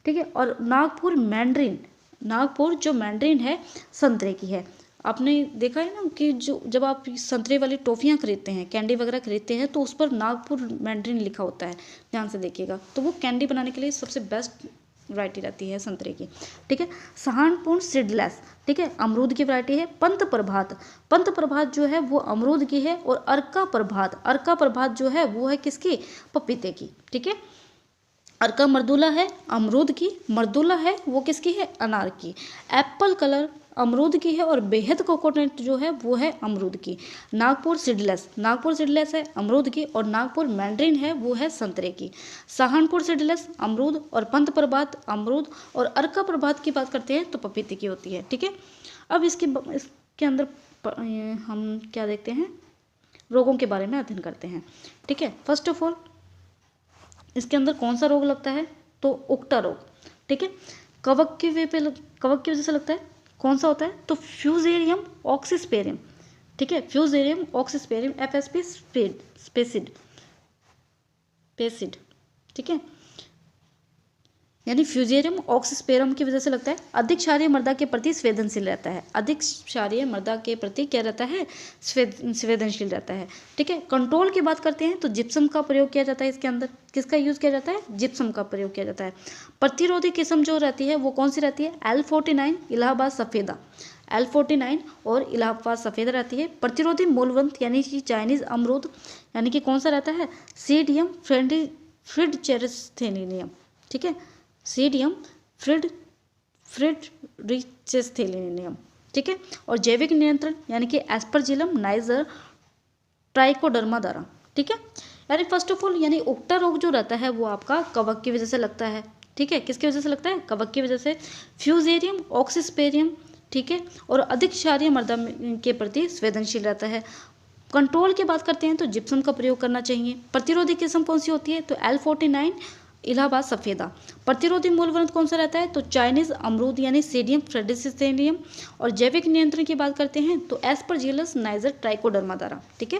ठीक है। और नागपुर मैंड्रिन, नागपुर जो मैंड्रिन है संतरे की है। आपने देखा है ना कि जो जब आप संतरे वाली टॉफ़ियाँ खरीदते हैं, कैंडी वगैरह खरीदते हैं, तो उस पर नागपुर मैंड्रिन लिखा होता है, ध्यान से देखिएगा, तो वो कैंडी बनाने के लिए सबसे बेस्ट वैरायटी रहती है संतरे की, ठीक है। सहारनपुर सीडलेस, ठीक है, अमरूद की वैरायटी है। पंत प्रभात, पंत प्रभात जो है वो अमरूद की है, और अर्का प्रभात, अर्का प्रभात जो है वो है किसकी, पपीते की, ठीक है। अर्का मर्दुला है अमरूद की, मर्दुला है वो किसकी है, अनार की। एप्पल कलर अमरूद की है, और बेहद कोकोनट जो है वो है अमरूद की। नागपुर सीडलेस, नागपुर सीडलेस है अमरूद की, और नागपुर मैंड्रिन है वो है संतरे की। सहारनपुर सीडलेस अमरूद, और पंत प्रभात अमरूद, और अर्का प्रभात की बात करते हैं तो पपीते की होती है, ठीक है। अब इसके अंदर हम क्या देखते हैं, रोगों के बारे में अध्ययन करते हैं, ठीक है। फर्स्ट ऑफ ऑल इसके अंदर कौन सा रोग लगता है, तो उकटा रोग, ठीक है। कवक की वजह से लगता है, कौन सा होता है, तो फ्यूजेरियम ऑक्सीस्पेरियम, ठीक है, फ्यूजेरियम ऑक्सीस्पेरियम, FSP पेसिड, ठीक है। यानी फ्यूजेरियम ऑक्सीस्पेरम की वजह से लगता है। अधिक क्षारीय मृदा के प्रति संवेदनशील रहता है। अधिक क्षारीय मृदा के प्रति क्या रहता है? संवेदनशील रहता है। ठीक है। कंट्रोल की बात करते हैं तो जिप्सम का प्रयोग किया जाता है इसके अंदर। किसका यूज किया जाता है? जिप्सम का प्रयोग किया जाता है। प्रतिरोधी किस्म जो रहती है वो कौन सी रहती है? L49 इलाहाबाद सफेदा। L49 और इलाहाबाद सफेदा रहती है। प्रतिरोधी मूलवंत यानी कि चाइनीज अमरूद यानी कि कौन सा रहता है? सीडियम फ्रिडचेरेस्थेनियम। ठीक है। सीडियम फ्रिडरिचेस्थेनियम। ठीक है। और जैविक नियंत्रण यानी कि एस्परजिलम नाइजर ट्राइकोडर्मा द्वारा। ठीक है। यानी फर्स्ट ऑफ ऑल यानी उगटा रोग जो रहता है वो आपका कवक की वजह से लगता है। ठीक है। किसकी वजह से लगता है? कवक की वजह से। फ्यूजेरियम ऑक्सीस्पेरियम। ठीक है। और अधिक क्षारीय मृदा के प्रति संवेदनशील रहता है। कंट्रोल की बात करते हैं तो जिप्सम का प्रयोग करना चाहिए। प्रतिरोधी किस्म कौन सी होती है? तो L49 इलाहाबाद सफेदा। प्रतिरोधी मूलवंत कौन सा रहता है? तो चाइनीज अमरूद यानी सीडियम फ्रिडरिचेस्थेनियम। और जैविक नियंत्रण की बात करते हैं तो एस्परजिलस नाइजर ट्राइकोडर्मा द्वारा। ठीक है।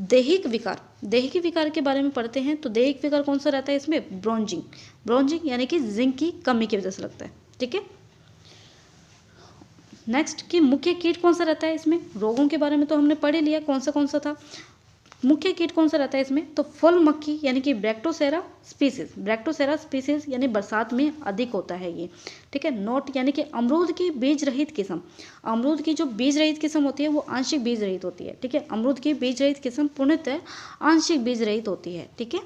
दैहिक विकार, दैहिक विकार के बारे में पढ़ते हैं तो दैहिक विकार कौन सा रहता है इसमें? ब्रोंजिंग। ब्रोंजिंग यानी कि जिंक की कमी की वजह से लगता है। ठीक है। नेक्स्ट कि मुख्य कीट कौन सा रहता है इसमें? रोगों के बारे में तो हमने पढ़ ही लिया कौन सा था। मुख्य कीट कौन सा रहता है इसमें? तो फल मक्खी यानी कि ब्रैक्टोसेरा स्पीसीज। ब्रैक्टोसेरा स्पीसीज यानी बरसात में अधिक होता है ये। ठीक है। नोट यानी कि अमरूद की बीज रहित किस्म। अमरूद की जो बीज रहित किस्म होती है वो आंशिक बीज रहित होती है। ठीक है। अमरूद की बीज रहित किस्म पूर्णतः आंशिक बीज रहित होती है। ठीक है।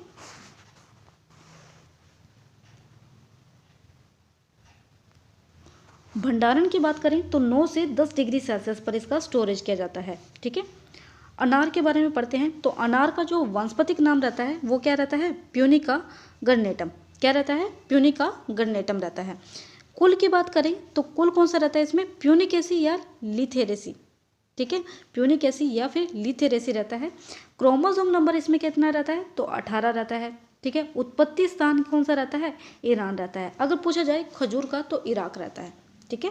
भंडारण की बात करें तो 9 से 10 डिग्री सेल्सियस पर इसका स्टोरेज किया जाता है। ठीक है। अनार के बारे में पढ़ते हैं तो अनार का जो वानस्पतिक नाम रहता है वो क्या रहता है? प्यूनिका गर्नेटम। क्या रहता है? प्यूनिका गर्नेटम रहता है। कुल की बात करें तो कुल कौन सा रहता है इसमें? प्यूनिकेसी या लिथेरेसी। ठीक है। प्यूनिकेसी या फिर लिथेरेसी रहता है। क्रोमोसोम नंबर इसमें कितना रहता है? तो 18 रहता है। ठीक है। उत्पत्ति स्थान कौन सा रहता है? ईरान रहता है। अगर पूछा जाए खजूर का तो इराक रहता है। ठीक है।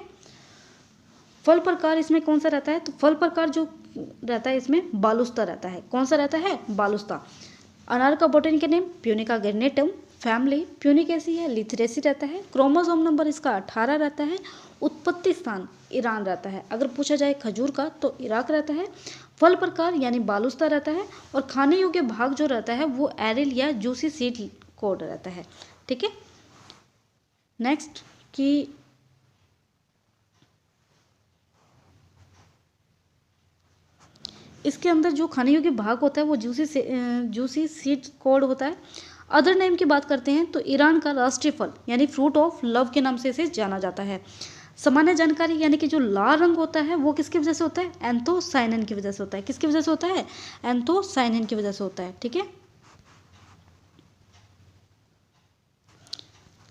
फल प्रकार इसमें कौन सा रहता है? तो फल प्रकार जो रहता है इसमें बालुस्ता रहता है। कौन सा रहता है? बालुस्ता। अनार का बोटेनिकल नेम प्यूनिका गर्नेटम। फैमिली प्यूनिकेसी या लिथरेसी रहता है। क्रोमोसोम नंबर इसका 18 रहता है। उत्पत्ति स्थान ईरान रहता है। अगर पूछा जाए खजूर का तो इराक रहता है। फल प्रकार यानी बालुस्ता रहता है। और खाने योग्य भाग जो रहता है वो एरिल या जूसी सीड कोड रहता है। ठीक है। नेक्स्ट कि इसके अंदर जो खाने योग्य भाग होता है वो जूसी सीड कोड होता है। अदर नेम की बात करते हैं तो ईरान का राष्ट्रीय फल यानी फ्रूट ऑफ लव के नाम से इसे जाना जाता है। सामान्य जानकारी यानी कि जो लाल रंग होता है वो किसकी वजह से होता है? एंथोसाइनिन की वजह से होता है। किसकी वजह से होता है? एंथोसाइनिन की वजह से होता है। ठीक है।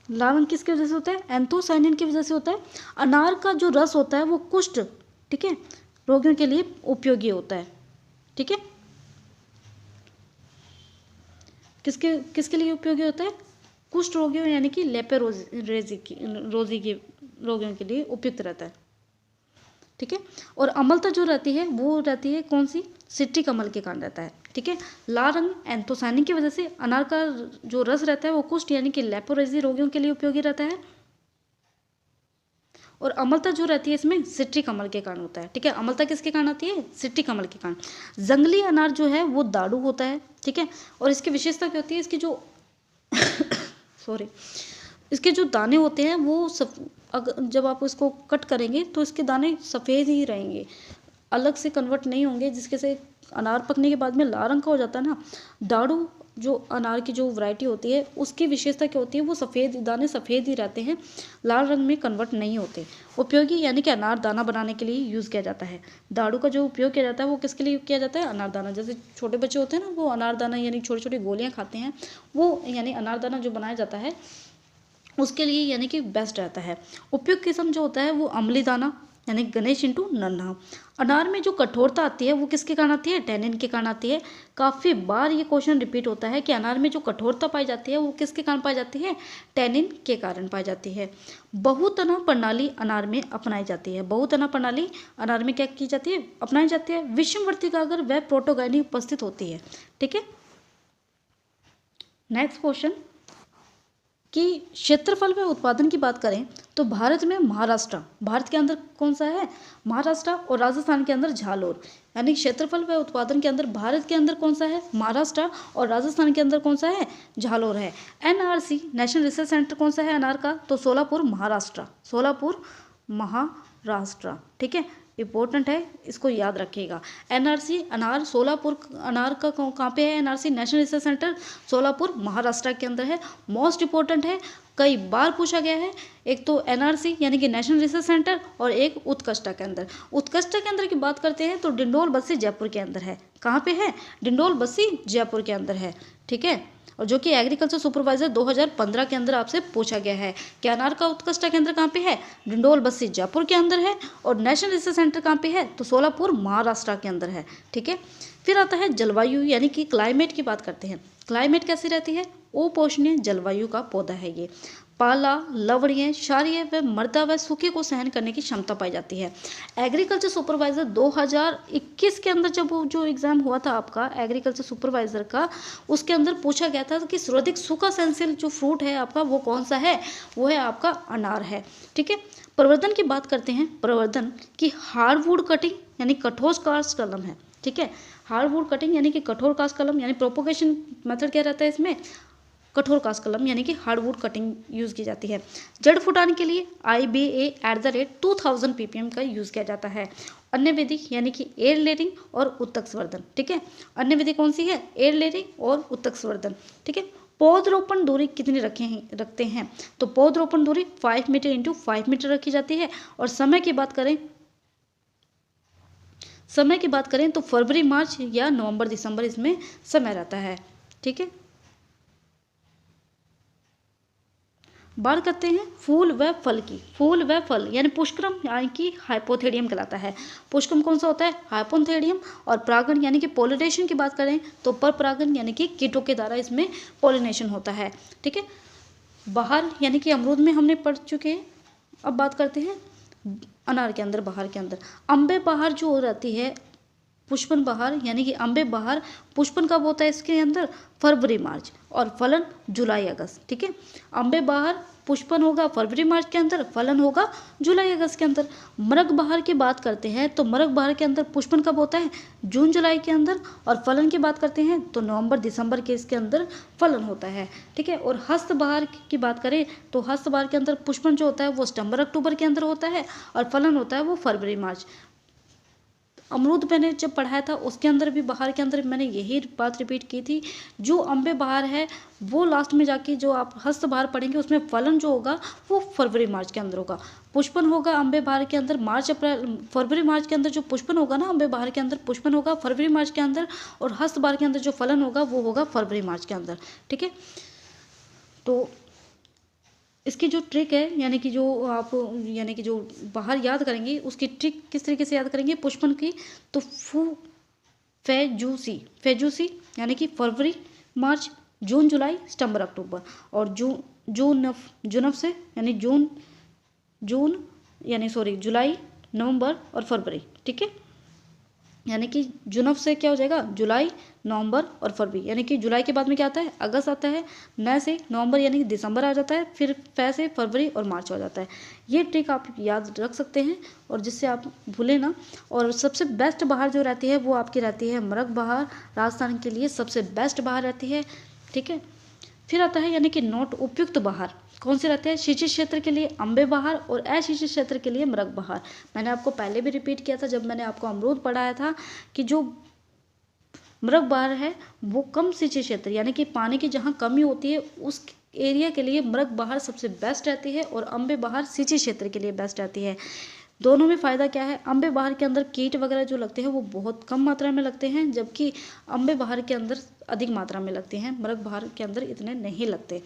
लाल रंग किसकी वजह से होता है? एंथोसाइनिन की वजह से होता है। अनार का जो रस होता है वो कुष्ठ, ठीक है, रोगियों के लिए उपयोगी होता है। ठीक है। किसके किसके लिए उपयोगी होता है? कुष्ठ रोगियों यानी कि लेपेरोजी की रोगियों के लिए उपयुक्त रहता है। ठीक है। और अम्लता जो रहती है वो रहती है कौन सी? सिट्रिक अम्ल के कारण रहता है। ठीक है। लाल रंग एंथोसाइनिन की वजह से। अनार का जो रस रहता है वो कुष्ठ यानी कि लेपेरोजी रोगियों के लिए उपयोगी रहता है। और अम्लता जो रहती है इसमें सिट्रिक अम्ल के कारण होता है। ठीक है। अम्लता किसके कारण आती है? सिट्रिक अम्ल के कारण। जंगली अनार जो है वो दारू होता है। ठीक है। और इसकी विशेषता क्या होती है? इसकी जो सॉरी इसके जो दाने होते हैं वो जब आप इसको कट करेंगे तो इसके दाने सफ़ेद ही रहेंगे, अलग से कन्वर्ट नहीं होंगे, जिसके से अनार पकने के बाद में लाल रंग का हो जाता है ना। दारू जो अनार की जो वैरायटी होती है उसकी विशेषता क्या होती है? वो सफ़ेद दाने सफ़ेद ही रहते हैं, लाल रंग में कन्वर्ट नहीं होते। उपयोगी यानी कि अनार दाना बनाने के लिए यूज़ किया जाता है। दारू का जो उपयोग किया जाता है वो किसके लिए किया जाता है? अनार दाना। जैसे छोटे बच्चे होते हैं ना वो अनार दाना यानी छोटी छोटी गोलियाँ खाते हैं, वो यानी अनार दाना जो बनाया जाता है उसके लिए यानी कि बेस्ट रहता है। उपयुक्त किस्म जो होता है वो अम्ली दाना यानी गणेश इंटू नन्हा। अनार में जो कठोरता आती है वो किसके कारण आती है? टैनिन के कारण आती है। काफ़ी बार ये क्वेश्चन रिपीट होता है कि अनार में जो कठोरता पाई जाती है वो किसके कारण पाई जाती है? टैनिन के कारण पाई जाती है। बहुतना प्रणाली अनार में अपनाई जाती है। बहुतना प्रणाली अनार में क्या की जाती है? अपनाई जाती है। विषमवर्ती का अगर वह प्रोटोगाइनी उपस्थित होती है। ठीक है। नेक्स्ट क्वेश्चन कि क्षेत्रफल व उत्पादन की बात करें तो भारत में महाराष्ट्र, भारत के अंदर कौन सा है, महाराष्ट्र, और राजस्थान के अंदर झालोर। यानी क्षेत्रफल व उत्पादन के अंदर भारत के अंदर कौन सा है, महाराष्ट्र, और राजस्थान के अंदर कौन सा है, झालोर है। एनआरसी नेशनल रिसर्च सेंटर कौन सा है अनार का, तो सोलापुर महाराष्ट्र, सोलापुर महाराष्ट्र। ठीक है, इंपॉर्टेंट है, इसको याद रखिएगा। एनआरसी अनार सोलापुर, अनार का कहाँ पे है, NRC national research centre Solapur Maharashtra के अंदर है। मोस्ट इंपॉर्टेंट है, कई बार पूछा गया है। एक तो एनआरसी यानी कि नेशनल रिसर्च सेंटर, और एक उत्कृष्टा के अंदर। उत्कृष्टा के अंदर की बात करते हैं तो डिंडोल बस्सी जयपुर के अंदर है। कहाँ पे है, डिंडोल बस्सी जयपुर के अंदर है। ठीक है, और जो कि एग्रीकल्चर सुपरवाइजर 2015 के अंदर आपसे पूछा गया है कि अनार का उत्कृष्टा केंद्र कहाँ पे है, डिंडोल बस्सी जयपुर के अंदर है, और नेशनल रिसर्च सेंटर कहाँ पे है, तो सोलापुर महाराष्ट्र के अंदर है। ठीक है, फिर आता है जलवायु यानी कि क्लाइमेट की बात करते हैं। क्लाइमेट कैसी रहती है, उपोष्णीय जलवायु का पौधा है ये। पाला, लवणीय, क्षारीय व मृदा व सूखे को सहन करने की क्षमता पाई जाती है। एग्रीकल्चर सुपरवाइजर 2021 के अंदर जब वो जो एग्जाम हुआ था आपका एग्रीकल्चर सुपरवाइजर का, उसके अंदर पूछा गया था कि सर्वाधिक सूखा सहनशील जो फ्रूट है आपका वो कौन सा है, वो है आपका अनार है। ठीक है, प्रवर्धन की बात करते हैं। प्रवर्धन की हार्डवुड कटिंग यानी कठोर काष्ठ कलम है। ठीक है, हार्डवुड कटिंग यानी कि कठोर काष्ठ कलम, यानी प्रोपोगेशन मेथड क्या रहता है इसमें, कठोर काष्ठ कलम यानी कि हार्डवुड कटिंग यूज़ की जाती है। जड़ फुटाने के लिए IBA@2000 ppm का यूज़ किया जाता है। अन्य विधि यानी कि एयर लेयरिंग और उत्तक संवर्धन। ठीक है, अन्य विधि कौन सी है, एयर लेयरिंग और उत्तक संवर्धन। ठीक है, पौधरोपण दूरी कितनी रखते हैं, तो पौधरोपण दूरी 5 मीटर इंटू 5 मीटर रखी जाती है। और समय की बात करें तो फरवरी मार्च या नवंबर दिसंबर इसमें समय रहता है। ठीक है, बात करते हैं फूल व फल की। फूल व फल यानी पुष्करम यानी कि हाइपोथेडियम कहलाता है। पुष्करम कौन सा होता है, हाइपोथेडियम। और परागण यानी कि पोलिनेशन की बात करें तो पर परागण यानी कि कीटों के द्वारा इसमें पोलिनेशन होता है। ठीक है, बहार यानी कि अमरूद में हमने पढ़ चुके हैं। अब बात करते हैं अनार के अंदर, बहार के अंदर। अम्बे बहार जो रहती है, पुष्पन बहार यानी कि अम्बे बहार, पुष्पन कब होता है इसके अंदर, फरवरी मार्च, और फलन जुलाई अगस्त। ठीक है, अम्बे बहार पुष्पन होगा फरवरी मार्च के अंदर, फलन होगा जुलाई अगस्त के अंदर। मरग बहार की बात करते हैं तो मरग बहार के अंदर पुष्पन कब होता है, जून जुलाई के अंदर, और फलन की बात करते हैं तो नवंबर दिसंबर के इसके अंदर फलन होता है। ठीक है, और हस्त बहार की बात करें तो हस्त बहार के अंदर पुष्पन जो होता है वो सितंबर अक्टूबर के अंदर होता है, और फलन होता है वो फरवरी मार्च। अमरूद मैंने जब पढ़ाया था उसके अंदर भी बहार के अंदर मैंने यही बात रिपीट की थी। जो अम्बे बहार है वो लास्ट में जाके जो आप हस्त बहार पढ़ेंगे उसमें फलन जो होगा वो फरवरी मार्च के अंदर होगा। पुष्पन होगा अम्बे बहार के अंदर मार्च अप्रैल फरवरी मार्च के अंदर, जो पुष्पन होगा ना अम्बे बहार के अंदर पुष्पन होगा फरवरी मार्च के अंदर, और हस्त बहार के अंदर जो फलन होगा वो होगा फरवरी मार्च के अंदर। ठीक है, तो इसकी जो ट्रिक है यानी कि जो आप यानी कि जो बाहर याद करेंगे उसकी ट्रिक किस तरीके से याद करेंगे पुष्पन की, तो फेजूसी यानी कि फरवरी मार्च, जून जुलाई, सितंबर अक्टूबर, और जून से यानी जुलाई, नवंबर और फरवरी। ठीक है, यानी कि जुनफ से क्या हो जाएगा, जुलाई, नवंबर और फरवरी, यानी कि जुलाई के बाद में क्या आता है, अगस्त आता है, न से नवंबर यानी कि दिसंबर आ जाता है, फिर फै से फरवरी और मार्च हो जाता है। ये ट्रिक आप याद रख सकते हैं और जिससे आप भूलें ना। और सबसे बेस्ट बहार जो रहती है वो आपकी रहती है मरग बहार, राजस्थान के लिए सबसे बेस्ट बहार रहती है। ठीक है, फिर आता है यानी कि नोट उपयुक्त बहार कौन से रहते हैं, सिंचित क्षेत्र के लिए अम्बे बहार और असिंचित क्षेत्र के लिए मरग बहार। मैंने आपको पहले भी रिपीट किया था जब मैंने आपको अमरूद पढ़ाया था कि जो मरग बहार है वो कम सिंचित क्षेत्र यानी कि पानी की जहाँ कमी होती है उस एरिया के लिए मरग बहार सबसे बेस्ट रहती है, और अम्बे बहार सिंचित क्षेत्र के लिए बेस्ट रहती है। दोनों में फ़ायदा क्या है, अम्बे बहार के अंदर कीट वगैरह जो लगते हैं वो बहुत कम मात्रा में लगते हैं, जबकि अम्बे बहार के अंदर अधिक मात्रा में लगते हैं, मरग बहार के अंदर इतने नहीं लगते।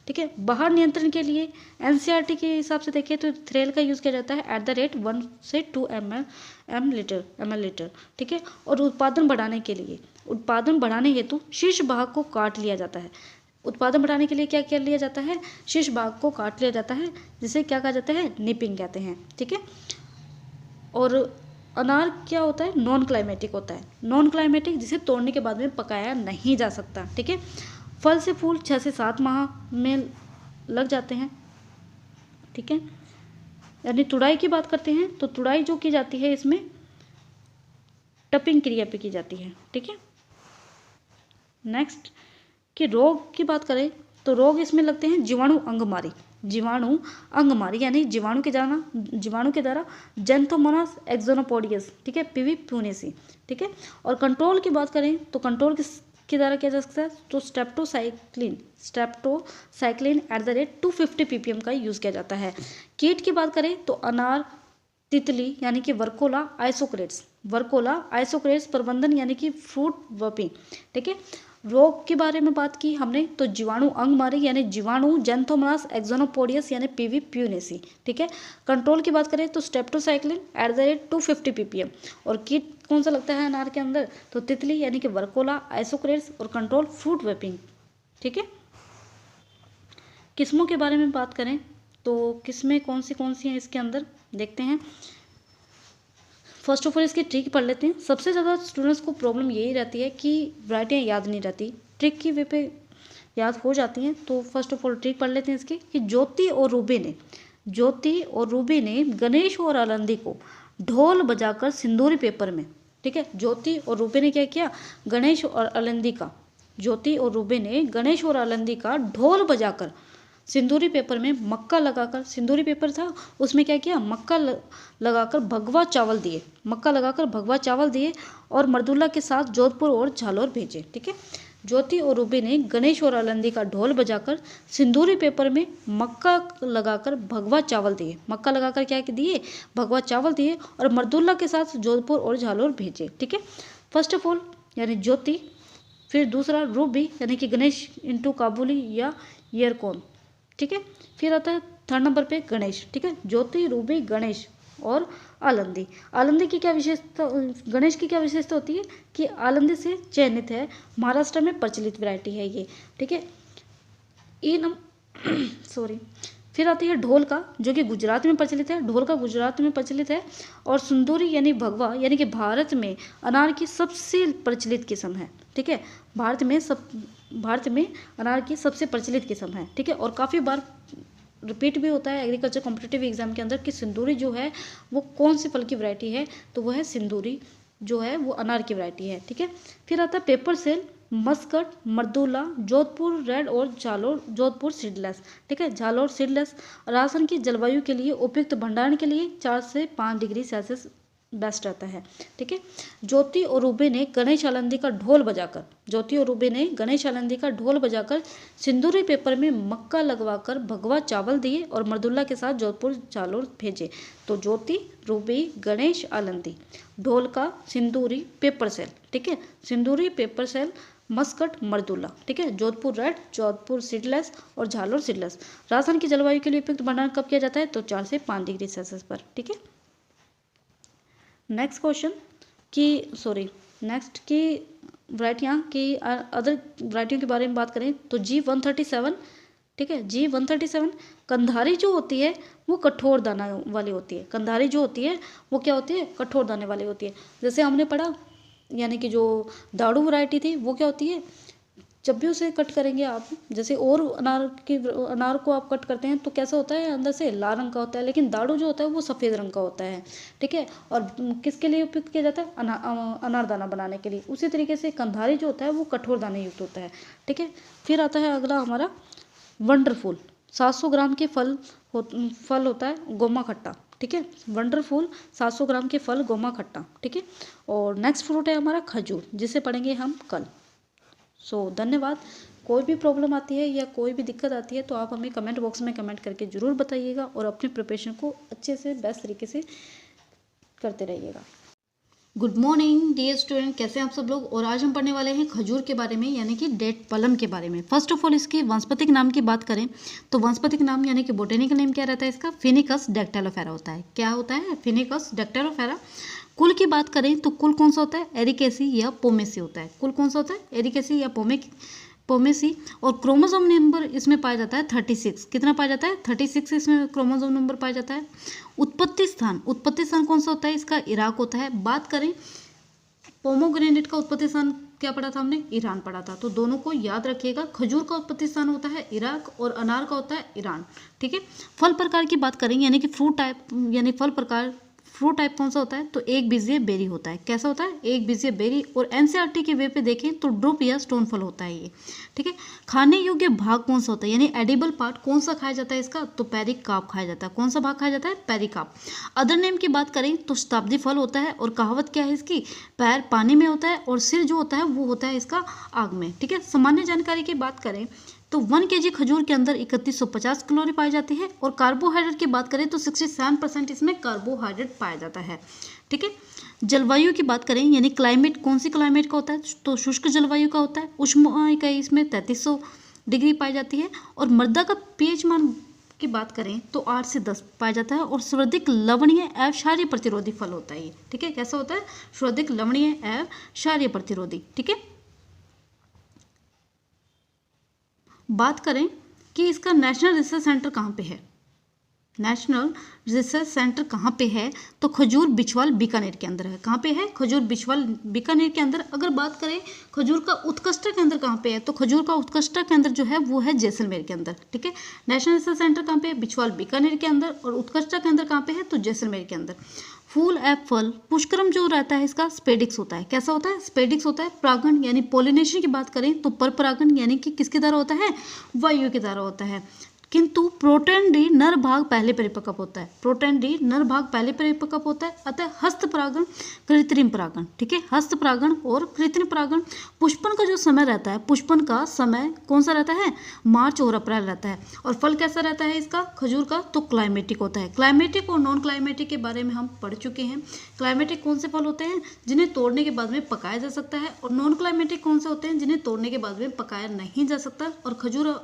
ठीक है, बहार नियंत्रण के लिए NCERT के हिसाब से देखिए तो थ्रेल का यूज़ किया जाता है @ 1 से 2 ml/लीटर। ठीक है, और उत्पादन बढ़ाने हेतु शीर्ष भाग को काट लिया जाता है। उत्पादन बढ़ाने के लिए क्या क्या लिया जाता है, शीर्ष भाग को काट लिया जाता है, जिसे क्या कहा जाता है, निपिंग कहते हैं। ठीक है, और अनार क्या होता है, नॉन क्लाइमेटिक होता है, नॉन क्लाइमेटिक जिसे तोड़ने के बाद में पकाया नहीं जा सकता। ठीक है, फल से फूल 6 से 7 माह में लग जाते हैं, ठीक है। यानी तुड़ाई की बात करते हैं तो तुड़ाई जो की जाती है इसमें टपिंग क्रिया पे की जाती है, ठीक है। नेक्स्ट कि रोग की बात करें तो रोग इसमें लगते हैं जीवाणु अंगमारी, जीवाणु अंगमारी यानी जीवाणु के द्वारा जेंथोमोनास एक्सोनोपोडियस, ठीक है, पीवी प्यूनेसी, ठीक है। और कंट्रोल की बात करें तो कंट्रोल के द्वारा किया जा सकता है तो स्ट्रेप्टोसाइक्लिन @250 ppm का यूज़ किया जाता है। कीट की बात करें तो अनार तितली यानी कि वर्कोला आइसोक्रेट्स प्रबंधन यानी कि फ्रूट वर्पिंग, ठीक है। रोग के बारे में बात की हमने तो जीवाणु अंगमारी यानी जीवाणु जेंथोमोनास एक्सोनोपोडियस यानी पीवी प्यूनेसी, ठीक है। कंट्रोल की बात करें तो स्ट्रेप्टोसाइक्लिन @250 ppm। और कीट कौन सा लगता है अनार के अंदर तो तितली यानी कि वर्कोला आइसोक्रेट्स और कंट्रोल फ्रूट वेपिंग, ठीक है। किस्मों के बारे में बात करें तो किस्में कौन सी हैं इसके अंदर देखते हैं। फर्स्ट ऑफ ऑल इसकी ट्रिक पढ़ लेते हैं। सबसे ज़्यादा स्टूडेंट्स को प्रॉब्लम यही रहती है कि वैरायटियाँ याद नहीं रहती, ट्रिक की वे पे याद हो जाती हैं। तो फर्स्ट ऑफ ऑल ट्रिक पढ़ लेते हैं इसकी कि ज्योति और रूबी ने गणेश और आलंदी को ढोल बजाकर सिंदूरी पेपर में, ठीक है। ज्योति और रूबी ने क्या किया, गणेश और आलंदी का ढोल बजाकर सिंदूरी पेपर में मक्का लगाकर, सिंदूरी पेपर था उसमें क्या किया, मक्का लगाकर भगवा चावल दिए और मर्दुला के साथ जोधपुर और झालोर भेजे, ठीक है। ज्योति और रूबी ने गणेश और आलंदी का ढोल बजाकर सिंदूरी पेपर में मक्का लगाकर भगवा चावल दिए, भगवा चावल दिए और मर्दुला के साथ जोधपुर और झालोर भेजे, ठीक है। फर्स्ट ऑफ ऑल यानी ज्योति, फिर दूसरा रूबी यानी कि गणेश इंटू काबुली या ईयरकॉन, ठीक है। फिर आता है थर्ड नंबर पे गणेश, ठीक है। ज्योति रूबी गणेश और आलंदी की क्या विशेषता, गणेश की क्या विशेषता होती है कि आलंदी से चयनित है, महाराष्ट्र में प्रचलित वैरायटी है ये, ठीक है। फिर आती है ढोल का जो कि गुजरात में प्रचलित है, और सुंदूरी यानी भगवा यानी कि भारत में अनार की सबसे प्रचलित किस्म है, ठीक है। भारत में अनार की सबसे प्रचलित किस्म है, ठीक है। और काफ़ी बार रिपीट भी होता है एग्रीकल्चर कॉम्पिटिटिव एग्जाम के अंदर कि सिंदूरी जो है वो कौन से फल की वैरायटी है, तो वो है सिंदूरी जो है वो अनार की वैरायटी है, ठीक है। फिर आता है paper shell, Muscat, Mridula, Jodhpur red और झालोर जोधपुर सीडलेस, ठीक है। झालोर सीडलेस राजस्थान की जलवायु के लिए उपयुक्त भंडारण के लिए 4 से 5 डिग्री सेल्सियस बेस्ट रहता है, ठीक है। ज्योति और रूबी ने गणेश आलंदी का ढोल बजाकर सिंदूरी पेपर में मक्का लगवाकर भगवा चावल दिए और मर्दुला के साथ जोधपुर झालोर भेजे। तो ज्योति रूबी गणेश आलंदी, ढोल का सिंदूरी पेपर सेल, ठीक है। सिंदूरी पेपर सेल मस्कट मर्दुला, ठीक है। जोधपुर रेड, जोधपुर सीडलेस और झालोर सीडलेस राजस्थान की जलवायु के लिए उपयुक्त भंडारण कब किया जाता है तो 4 से 5 डिग्री सेल्सियस पर, ठीक है। नेक्स्ट की वैरायटियाँ की अदर वैरायटियों के बारे में बात करें तो G137, ठीक है। G137 कंधारी जो होती है वो कठोर दाना वाली होती है, कठोर दाने वाली होती है। जैसे हमने पढ़ा यानी कि जो दाड़ू वैरायटी थी वो क्या होती है, जब भी उसे कट करेंगे आप, जैसे और अनार को आप कट करते हैं तो कैसा होता है, अंदर से लाल रंग का होता है, लेकिन दाड़ू जो होता है वो सफ़ेद रंग का होता है, ठीक है। और किसके लिए उपयुक्त किया जाता है, अनारदाना बनाने के लिए। उसी तरीके से कंधारी जो होता है वो कठोर दाने युक्त होता है, ठीक है। फिर आता है अगला हमारा वंडरफुल, 700 ग्राम के फल होता है गोमा खट्टा, ठीक है। वंडरफुल 700 ग्राम के फल गोमा खट्टा, ठीक है। और नेक्स्ट फ्रूट है हमारा खजूर, जिसे पढ़ेंगे हम कल। धन्यवाद। कोई भी प्रॉब्लम आती है या कोई भी दिक्कत आती है तो आप हमें कमेंट बॉक्स में कमेंट करके ज़रूर बताइएगा और अपनी प्रिपरेशन को अच्छे से बेस्ट तरीके से करते रहिएगा। गुड मॉर्निंग डियर स्टूडेंट, कैसे हैं आप सब लोग। और आज हम पढ़ने वाले हैं खजूर के बारे में यानी कि डेट पलम के बारे में। फर्स्ट ऑफ ऑल इसके वानस्पतिक नाम की बात करें तो वानस्पतिक नाम यानी कि बोटेनिकल नेम क्या रहता है इसका, फिनिकस डेक्टाइलोफेरा होता है। क्या होता है, फिनिकस डेक्टाइलोफेरा। कुल की बात करें तो कुल कौन सा होता है, एरिकेसी या पोमेसी होता है। कुल कौन सा होता है, एरिकेसी या पोमेसी। और क्रोमोसोम नंबर इसमें पाया जाता है 36। कितना पाया जाता है, 36 इसमें क्रोमोसोम नंबर पाया जाता है। उत्पत्ति स्थान कौन सा होता है इसका, इराक होता है। बात करें पोमोग्रेनेट का उत्पत्ति स्थान क्या पढ़ा था हमने, ईरान पढ़ा था। तो दोनों को याद रखिएगा, खजूर का उत्पत्ति स्थान होता है इराक और अनार का होता है ईरान। ठीक है, फल प्रकार की बात करेंगे यानी कि फ्रूट टाइप, यानी फल प्रकार फ्रूट टाइप कौन सा होता है, तो एक बीजीय बेरी होता है। कैसा होता है, एक बीजीय बेरी। और एनसीईआरटी के वे पे देखें तो ड्रुप या स्टोन फल होता है ये। ठीक है, खाने योग्य भाग कौन सा होता है, यानी एडिबल पार्ट कौन सा खाया जाता है इसका, तो पेरिकाप खाया जाता है। कौन सा भाग खाया जाता है, पेरिकाप। अदर नेम की बात करें तो शताब्दी फल होता है। और कहावत क्या है इसकी, पैर पानी में होता है और सिर जो होता है वो होता है इसका आग में। ठीक है, सामान्य जानकारी की बात करें तो 1 kg खजूर के अंदर 3150 कैलोरी पाई जाती है। और कार्बोहाइड्रेट की बात करें तो 67% इसमें कार्बोहाइड्रेट पाया जाता है। ठीक है, जलवायु की बात करें यानी क्लाइमेट, कौन सी क्लाइमेट का होता है, तो शुष्क जलवायु का होता है। उष्ण का इसमें 3300 डिग्री पाई जाती है। और मृदा का पीएच मान की बात करें तो 8 से 10 पाया जाता है। और सर्वाधिक लवणीय एवं क्षारीय प्रतिरोधी फल होता है ये। ठीक है, कैसा होता है, सर्वाधिक लवणीय एवं क्षारीय प्रतिरोधी। ठीक है, बात करें कि इसका नेशनल रिसर्च सेंटर कहाँ पे है, नेशनल रिसर्च सेंटर कहाँ पे है, तो खजूर बिछवाल बीकानेर के अंदर है। कहाँ पे है, खजूर बिछवाल बीकानेर के अंदर। अगर बात करें खजूर का उत्कृष्ट केंद्र कहाँ पे है, तो खजूर का उत्कृष्ट केंद्र जो है वो है जैसलमेर के अंदर। ठीक है, नेशनल रिसर्च सेंटर कहाँ पे है, बिछवाल बीकानेर के अंदर। और उत्कृष्ट केंद्र कहाँ पे है, तो जैसलमेर के अंदर। फूल एप्पल पुष्करम जो रहता है इसका स्पेडिक्स होता है। कैसा होता है, स्पेडिक्स होता है। परागण यानी पोलिनेशन की बात करें तो पर परागण यानी कि किसके द्वारा होता है, वायु के द्वारा होता है। किंतु प्रोटोन डी नर भाग पहले परिपक्व होता है, प्रोटोन डी नर भाग पहले परिपक्व होता है। अतः हस्त परागण कृत्रिम परागण। ठीक है, हस्त परागण और कृत्रिम परागण। पुष्पन का जो समय रहता है, पुष्पन का समय कौन सा रहता है, मार्च और अप्रैल रहता है। और फल कैसा रहता है इसका, खजूर का, तो क्लाइमेटिक होता है। क्लाइमेटिक और नॉन क्लाइमेटिक के बारे में हम पढ़ चुके हैं। क्लाइमेटिक कौन से फल होते हैं, जिन्हें तोड़ने के बाद में पकाया जा सकता है। और नॉन क्लाइमेटिक कौन से होते हैं, जिन्हें तोड़ने के बाद में पकाया नहीं जा सकता। और खजूर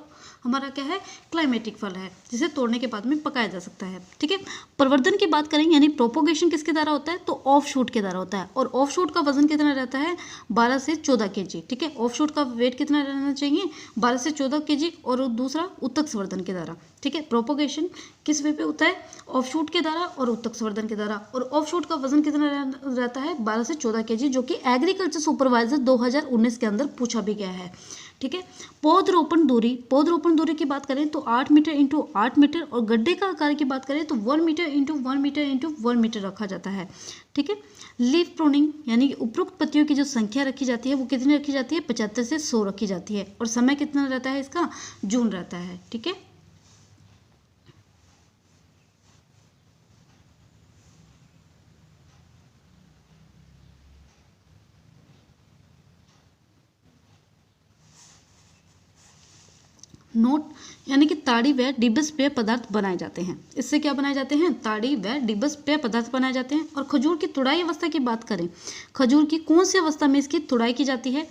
हमारा क्या है, क्लाइमेटिक फल है, जिसे तोड़ने के बाद में पकाया जा सकता है। ठीक है, प्रवर्धन की बात करें यानी प्रोपोगेशन किसके द्वारा होता है, तो ऑफ शूट के द्वारा होता है। और ऑफ शूट का वजन कितना रहता है, 12 से 14 kg। ठीक है, ऑफ शूट का वेट कितना रहना चाहिए, 12 से 14 kg। और दूसरा उत्तक संवर्धन के द्वारा। ठीक है, प्रोपोगेशन किस वे पे होता है, ऑफ शूट के द्वारा और उत्तक संवर्धन के द्वारा। और ऑफ शूट का वजन कितना रहता है, 12 से 14 kg, जो कि एग्रीकल्चर सुपरवाइजर 2019 के अंदर पूछा भी गया है। ठीक है, पौधरोपण दूरी, पौधरोपण दूरी की बात करें तो 8 मीटर इंटू 8 मीटर। और गड्ढे का आकार की बात करें तो 1 metre into 1 metre into 1 metre रखा जाता है। ठीक है, लीफ प्रूनिंग यानी कि उपरोक्त पत्तियों की जो संख्या रखी जाती है वो कितनी रखी जाती है, 75 से 100 रखी जाती है। और समय कितना रहता है इसका, जून रहता है। ठीक है, नोट यानी कि ताड़ी व डिबस पेय पदार्थ बनाए जाते हैं। इससे क्या बनाए जाते हैं, ताड़ी व डिबस पेय पदार्थ बनाए जाते हैं। और खजूर की तुड़ाई अवस्था की बात करें, खजूर की कौन सी अवस्था में इसकी तुड़ाई की जाती है,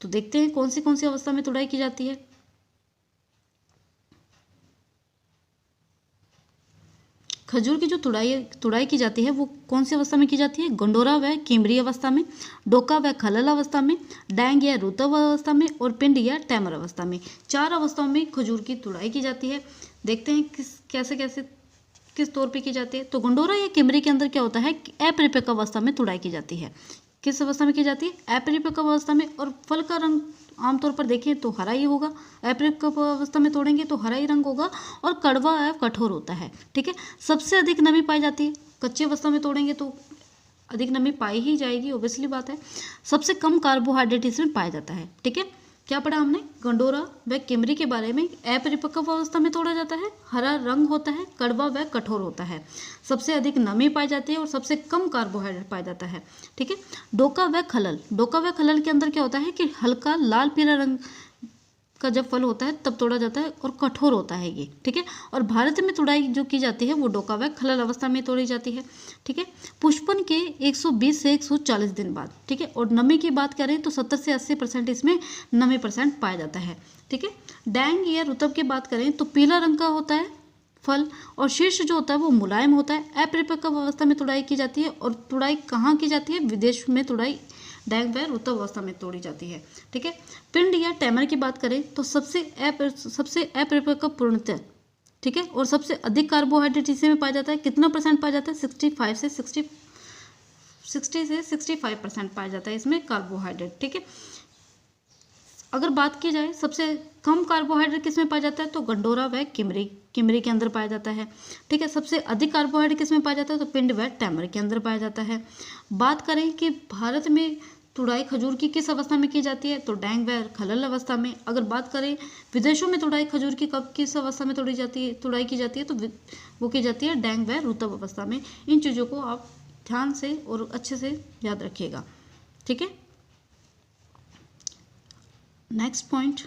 तो देखते हैं कौन सी अवस्था में तुड़ाई की जाती है। खजूर की जो तुड़ाई की जाती है वो कौन सी अवस्था में की जाती है, गंडोरा व केम्ब्री अवस्था में, डोका व खलल अवस्था में, डैंग या रुतब अवस्था में, और पिंड या टैमर अवस्था में। 4 अवस्थाओं में खजूर की तुड़ाई की जाती है। देखते हैं किस तौर पे की जाती है। तो गंडोरा या केम्ब्री के अंदर क्या होता है, अपरिपक्व अवस्था में तुड़ाई की जाती है। किस अवस्था में की जाती है, अपरिपक्व अवस्था में। और फल का रंग आमतौर पर देखें तो हरा ही होगा, अपरिपक्व अवस्था में तोड़ेंगे तो हरा ही रंग होगा। और कड़वा एवं कठोर होता है। ठीक है, सबसे अधिक नमी पाई जाती है, कच्ची अवस्था में तोड़ेंगे तो अधिक नमी पाई ही जाएगी, ऑब्वियसली बात है। सबसे कम कार्बोहाइड्रेट इसमें पाया जाता है। ठीक है, क्या पढ़ा हमने, गंडोरा व केम्ब्री के बारे में। अपरिपक्व अवस्था में तोड़ा जाता है, हरा रंग होता है, कड़वा व कठोर होता है, सबसे अधिक नमी पाई जाती है और सबसे कम कार्बोहाइड्रेट पाया जाता है। ठीक है, डोका व खलल, डोका व खलल के अंदर क्या होता है कि हल्का लाल पीला रंग का जब फल होता है तब तोड़ा जाता है और कठोर होता है ये। ठीक है, और भारत में तुड़ाई जो की जाती है वो डोका व खलल अवस्था में तोड़ी जाती है। ठीक है, पुष्पन के 120 से 140 दिन बाद। ठीक है, और नमी की बात करें तो 70 से 80% इसमें नमी % पाया जाता है। ठीक है, डैंग या रुतब की बात करें तो पीला रंग का होता है फल, और शीर्ष जो होता है वो मुलायम होता है। अपरिपक्व अवस्था में तुड़ाई की जाती है। और तुड़ाई कहाँ की जाती है, विदेश में तुड़ाई डैंग व रुतब अवस्था में तोड़ी जाती है। ठीक है, पिंड या टैमर की बात करें तो सबसे अपरिपक्व पूर्णतः। ठीक है, और सबसे अधिक कार्बोहाइड्रेट इसी में पाया जाता है। कितना % पाया जाता है, 60 से 65% पाया जाता है इसमें कार्बोहाइड्रेट। ठीक है, अगर बात की जाए सबसे कम कार्बोहाइड्रेट किस में पाया जाता है, तो गंडोरा व किमरी के अंदर पाया जाता है। ठीक है, सबसे अधिक कार्बोहाइड्रेट किस में पाया जाता है, तो पिंड व टैमर के अंदर पाया जाता है। बात करें कि भारत में तुड़ाई खजूर की किस अवस्था में की जाती है, तो डैंग व खलल अवस्था में। अगर बात करें विदेशों में तुड़ाई खजूर की कब किस अवस्था में तुड़ाई की जाती है, तो वो की जाती है डैंग व रुतब अवस्था में। इन चीज़ों को आप ध्यान से और अच्छे से याद रखिएगा। ठीक है, नेक्स्ट पॉइंट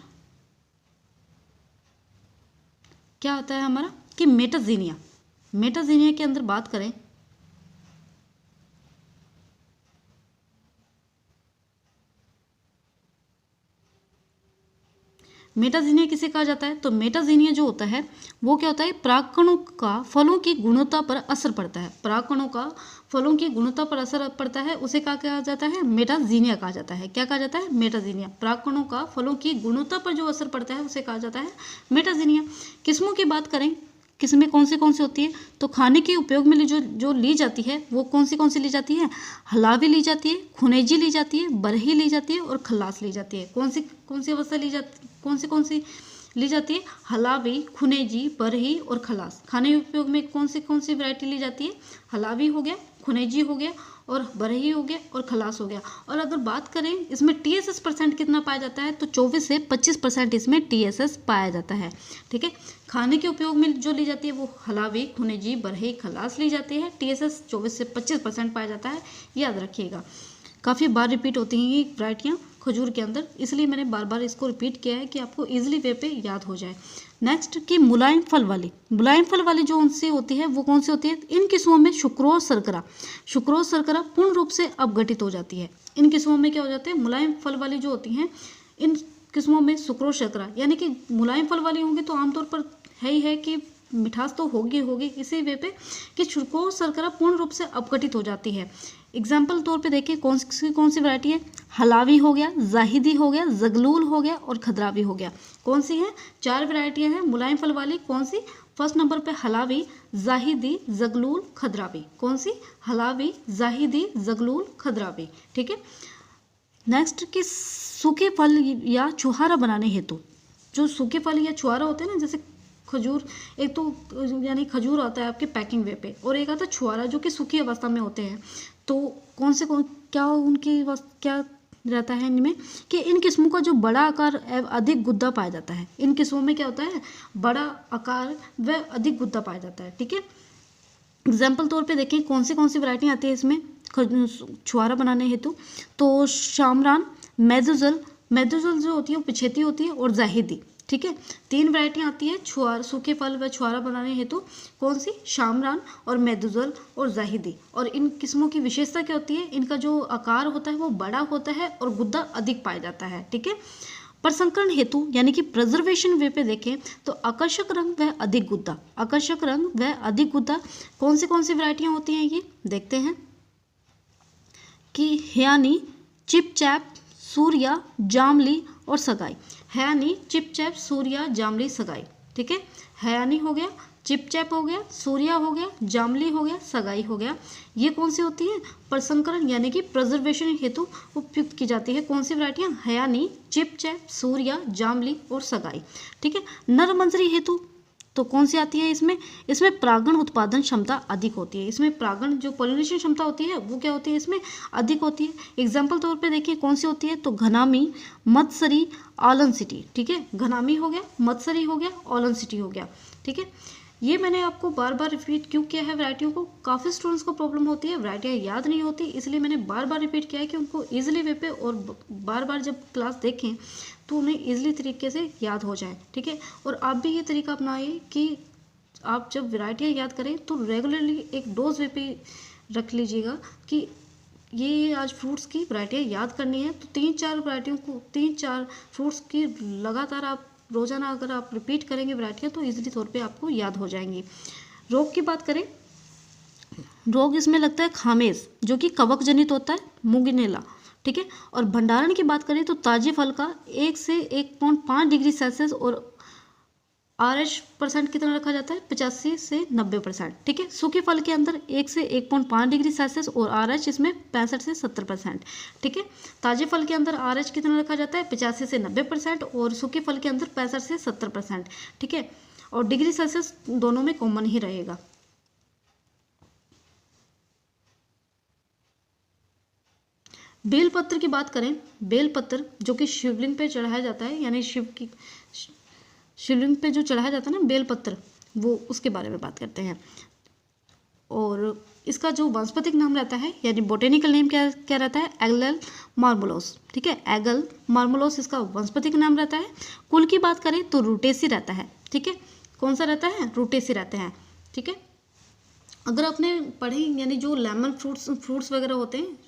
क्या आता है हमारा कि मेटाजीनिया के अंदर बात करें मेटाजीनिया किसे कहा जाता है, तो मेटाजीनिया जो होता है वो क्या होता है, परागकणों का फलों की गुणवत्ता पर असर पड़ता है। परागकणों का फलों की गुणवत्ता पर असर पड़ता है, उसे क्या कहा जाता है, मेटाजीनिया कहा जाता है। क्या कहा जाता है, मेटाजीनिया। परागकणों का फलों की गुणवत्ता पर जो असर पड़ता है उसे कहा जाता है मेटाजीनिया। किस्मों की बात करें, किस्में कौन सी होती है, तो खाने के उपयोग में जो ली जाती है वो कौन सी ली जाती है, हलावी ली जाती है, खुनेजी ली जाती है, बरही ली जाती है और खल्लास ली जाती है। कौन सी अवस्था ली जाती, कौन सी ली जाती है, हलावी, खुनेजी, बरही और खल्लास। खाने के उपयोग में कौन सी वैरायटी ली जाती है, हलावी हो गया, खुनेजी हो गया और बरही हो गया और खलास हो गया। और अगर बात करें इसमें TSS % कितना पाया जाता है, तो 24 से 25% इसमें TSS पाया जाता है। ठीक है, खाने के उपयोग में जो ली जाती है वो हलावी, खुनेजी, बरही, खलास ली जाती है। TSS 24 से 25% पाया जाता है, याद रखिएगा। काफ़ी बार रिपीट होती हैं ये वैरायटियाँ खजूर के अंदर, इसलिए मैंने बार बार इसको रिपीट किया है कि आपको ईजिली वे पे याद हो जाए। नेक्स्ट कि मुलायम फल वाली जो उनसे होती है वो कौन सी होती है, इन किस्मों में सुक्रोज शर्करा पूर्ण रूप से अपघटित हो जाती है। इन किस्मों में क्या हो जाते हैं, मुलायम फल वाली जो होती हैं इन किस्मों में सुक्रोज शर्करा, यानी कि मुलायम फल वाली होंगी तो आमतौर पर है ही है कि मिठास तो होगी इसी वे पे कि सुक्रोज शर्करा पूर्ण रूप से अपघटित हो जाती है। एग्जाम्पल तौर पे देखिए कौन सी वैरायटी है, हलावी हो गया, जाहिदी हो गया, जगलूल हो गया और खदरावी हो गया। कौन सी है, 4 वैरायटियां हैं मुलायम फल वाली। कौन सी, फर्स्ट नंबर पे हलावी, जाहिदी, जगलूल, खदरावी। कौन सी, हलावी, जाहिदी, जगलूल, खदरावी। ठीक है, नेक्स्ट कि सूखे फल या छुहारा बनाने हेतु, जो सूखे फल या छुहारा होते हैं ना, जैसे खजूर, एक तो यानी खजूर आता है आपके पैकिंग वे पे और एक आता है छुहारा जो कि सूखी अवस्था में होते हैं। तो क्या रहता है इनमें कि इन किस्मों का जो बड़ा आकार एवं अधिक गुद्दा पाया जाता है। इन किस्मों में क्या होता है, बड़ा आकार व अधिक गुद्दा पाया जाता है। ठीक है, एग्जाम्पल तौर पे देखें कौन सी वैरायटी आती है इसमें छुहारा बनाने हेतु, तो शामरान, मेदुजल जो होती है वो पिछेती होती है और जाहिदी। ठीक है, 3 वैरायटियाँ आती है सूखे फल व छुहारा बनाने हेतु। कौन सी, शामरान और मेदुजल और जाहिदी। और इन किस्मों की विशेषता क्या होती है, इनका जो आकार होता है वो बड़ा होता है और गुद्दा अधिक पाया जाता है। ठीक है, प्रसंकरण हेतु यानी कि प्रिजर्वेशन वे पे देखें तो आकर्षक रंग व अधिक गुद्दा कौन सी वैरायटियाँ होती हैं, ये देखते हैं कि हयानी, चिपचैप, सूर्या, जामली और सगाई। हयानी, चिपचैप, सूर्या, जामली, सगाई। ठीक है, हयानी हो गया, चिपचैप हो गया, सूर्या हो गया, जामली हो गया, सगाई हो गया। ये कौन सी होती है, प्रसंकरण यानी कि प्रिजर्वेशन हेतु उपयुक्त की जाती है। कौन सी वैरायटियाँ, हयानी, चिपचैप, सूर्या, जामली और सगाई। ठीक है, नरमंजरी हेतु तो कौन सी आती है, इसमें परागण उत्पादन क्षमता अधिक होती है। इसमें परागण जो पोलिनेशन क्षमता होती है वो क्या होती है, इसमें अधिक होती है। एग्जाम्पल तौर पे देखिए कौन सी होती है, तो घनामी, मत्सरी, ऑलन सिटी। ठीक है, घनामी हो गया, मत्सरी हो गया, ऑलन सिटी हो गया। ठीक है, ये मैंने आपको बार बार रिपीट क्यों किया है वैरायटियों को, काफ़ी स्टूडेंट्स को प्रॉब्लम होती है, वैरायटियाँ याद नहीं होती, इसलिए मैंने बार बार रिपीट किया है कि उनको ईजिली वे पे और बार बार जब क्लास देखें तो उन्हें ईजिली तरीके से याद हो जाए। ठीक है, और आप भी ये तरीका अपनाइए कि आप जब वैरायटियाँ याद करें तो रेगुलरली एक डोज वे पे रख लीजिएगा कि ये आज फ्रूट्स की वैरायटियाँ याद करनी है, तो 3-4 फ्रूट्स की लगातार आप रोज़ाना अगर आप रिपीट करेंगे वैरायटियाँ तो ईजिली तौर पे आपको याद हो जाएंगी। रोग की बात करें, रोग इसमें लगता है खामेज जो कि कवक जनित होता है, मुगिनेला। ठीक है, और भंडारण की बात करें तो ताजे फल का 1 से 1.5 डिग्री सेल्सियस और RH% कितना रखा जाता है, 85 से 90%। ठीक है, सूखे फल के अंदर 1 से 1.5 डिग्री सेल्सियस और RH इसमें 65 से 70%। ठीक है, ताजे फल के अंदर RH कितना रखा जाता है, 85 से 90% और सूखे फल के अंदर 65 से 70%। ठीक है, और डिग्री सेल्सियस दोनों में कॉमन ही रहेगा। बेलपत्र की बात करें, बेलपत्र जो कि शिवलिंग पे चढ़ाया जाता है, यानी शिवलिंग पे जो चढ़ाया जाता है ना बेलपत्र, वो उसके बारे में बात करते हैं। और इसका जो वानस्पतिक नाम रहता है यानी बोटेनिकल नेम क्या क्या रहता है, एगल मार्मोलोस। ठीक है, एगल मार्मोलोस इसका वानस्पतिक नाम रहता है। कुल की बात करें तो रूटेसी रहता है। ठीक है, कौन सा रहता है, रूटेसी रहते हैं। ठीक है, अगर आपने पढ़े यानी जो लेमन फ्रूट्स वगैरह होते हैं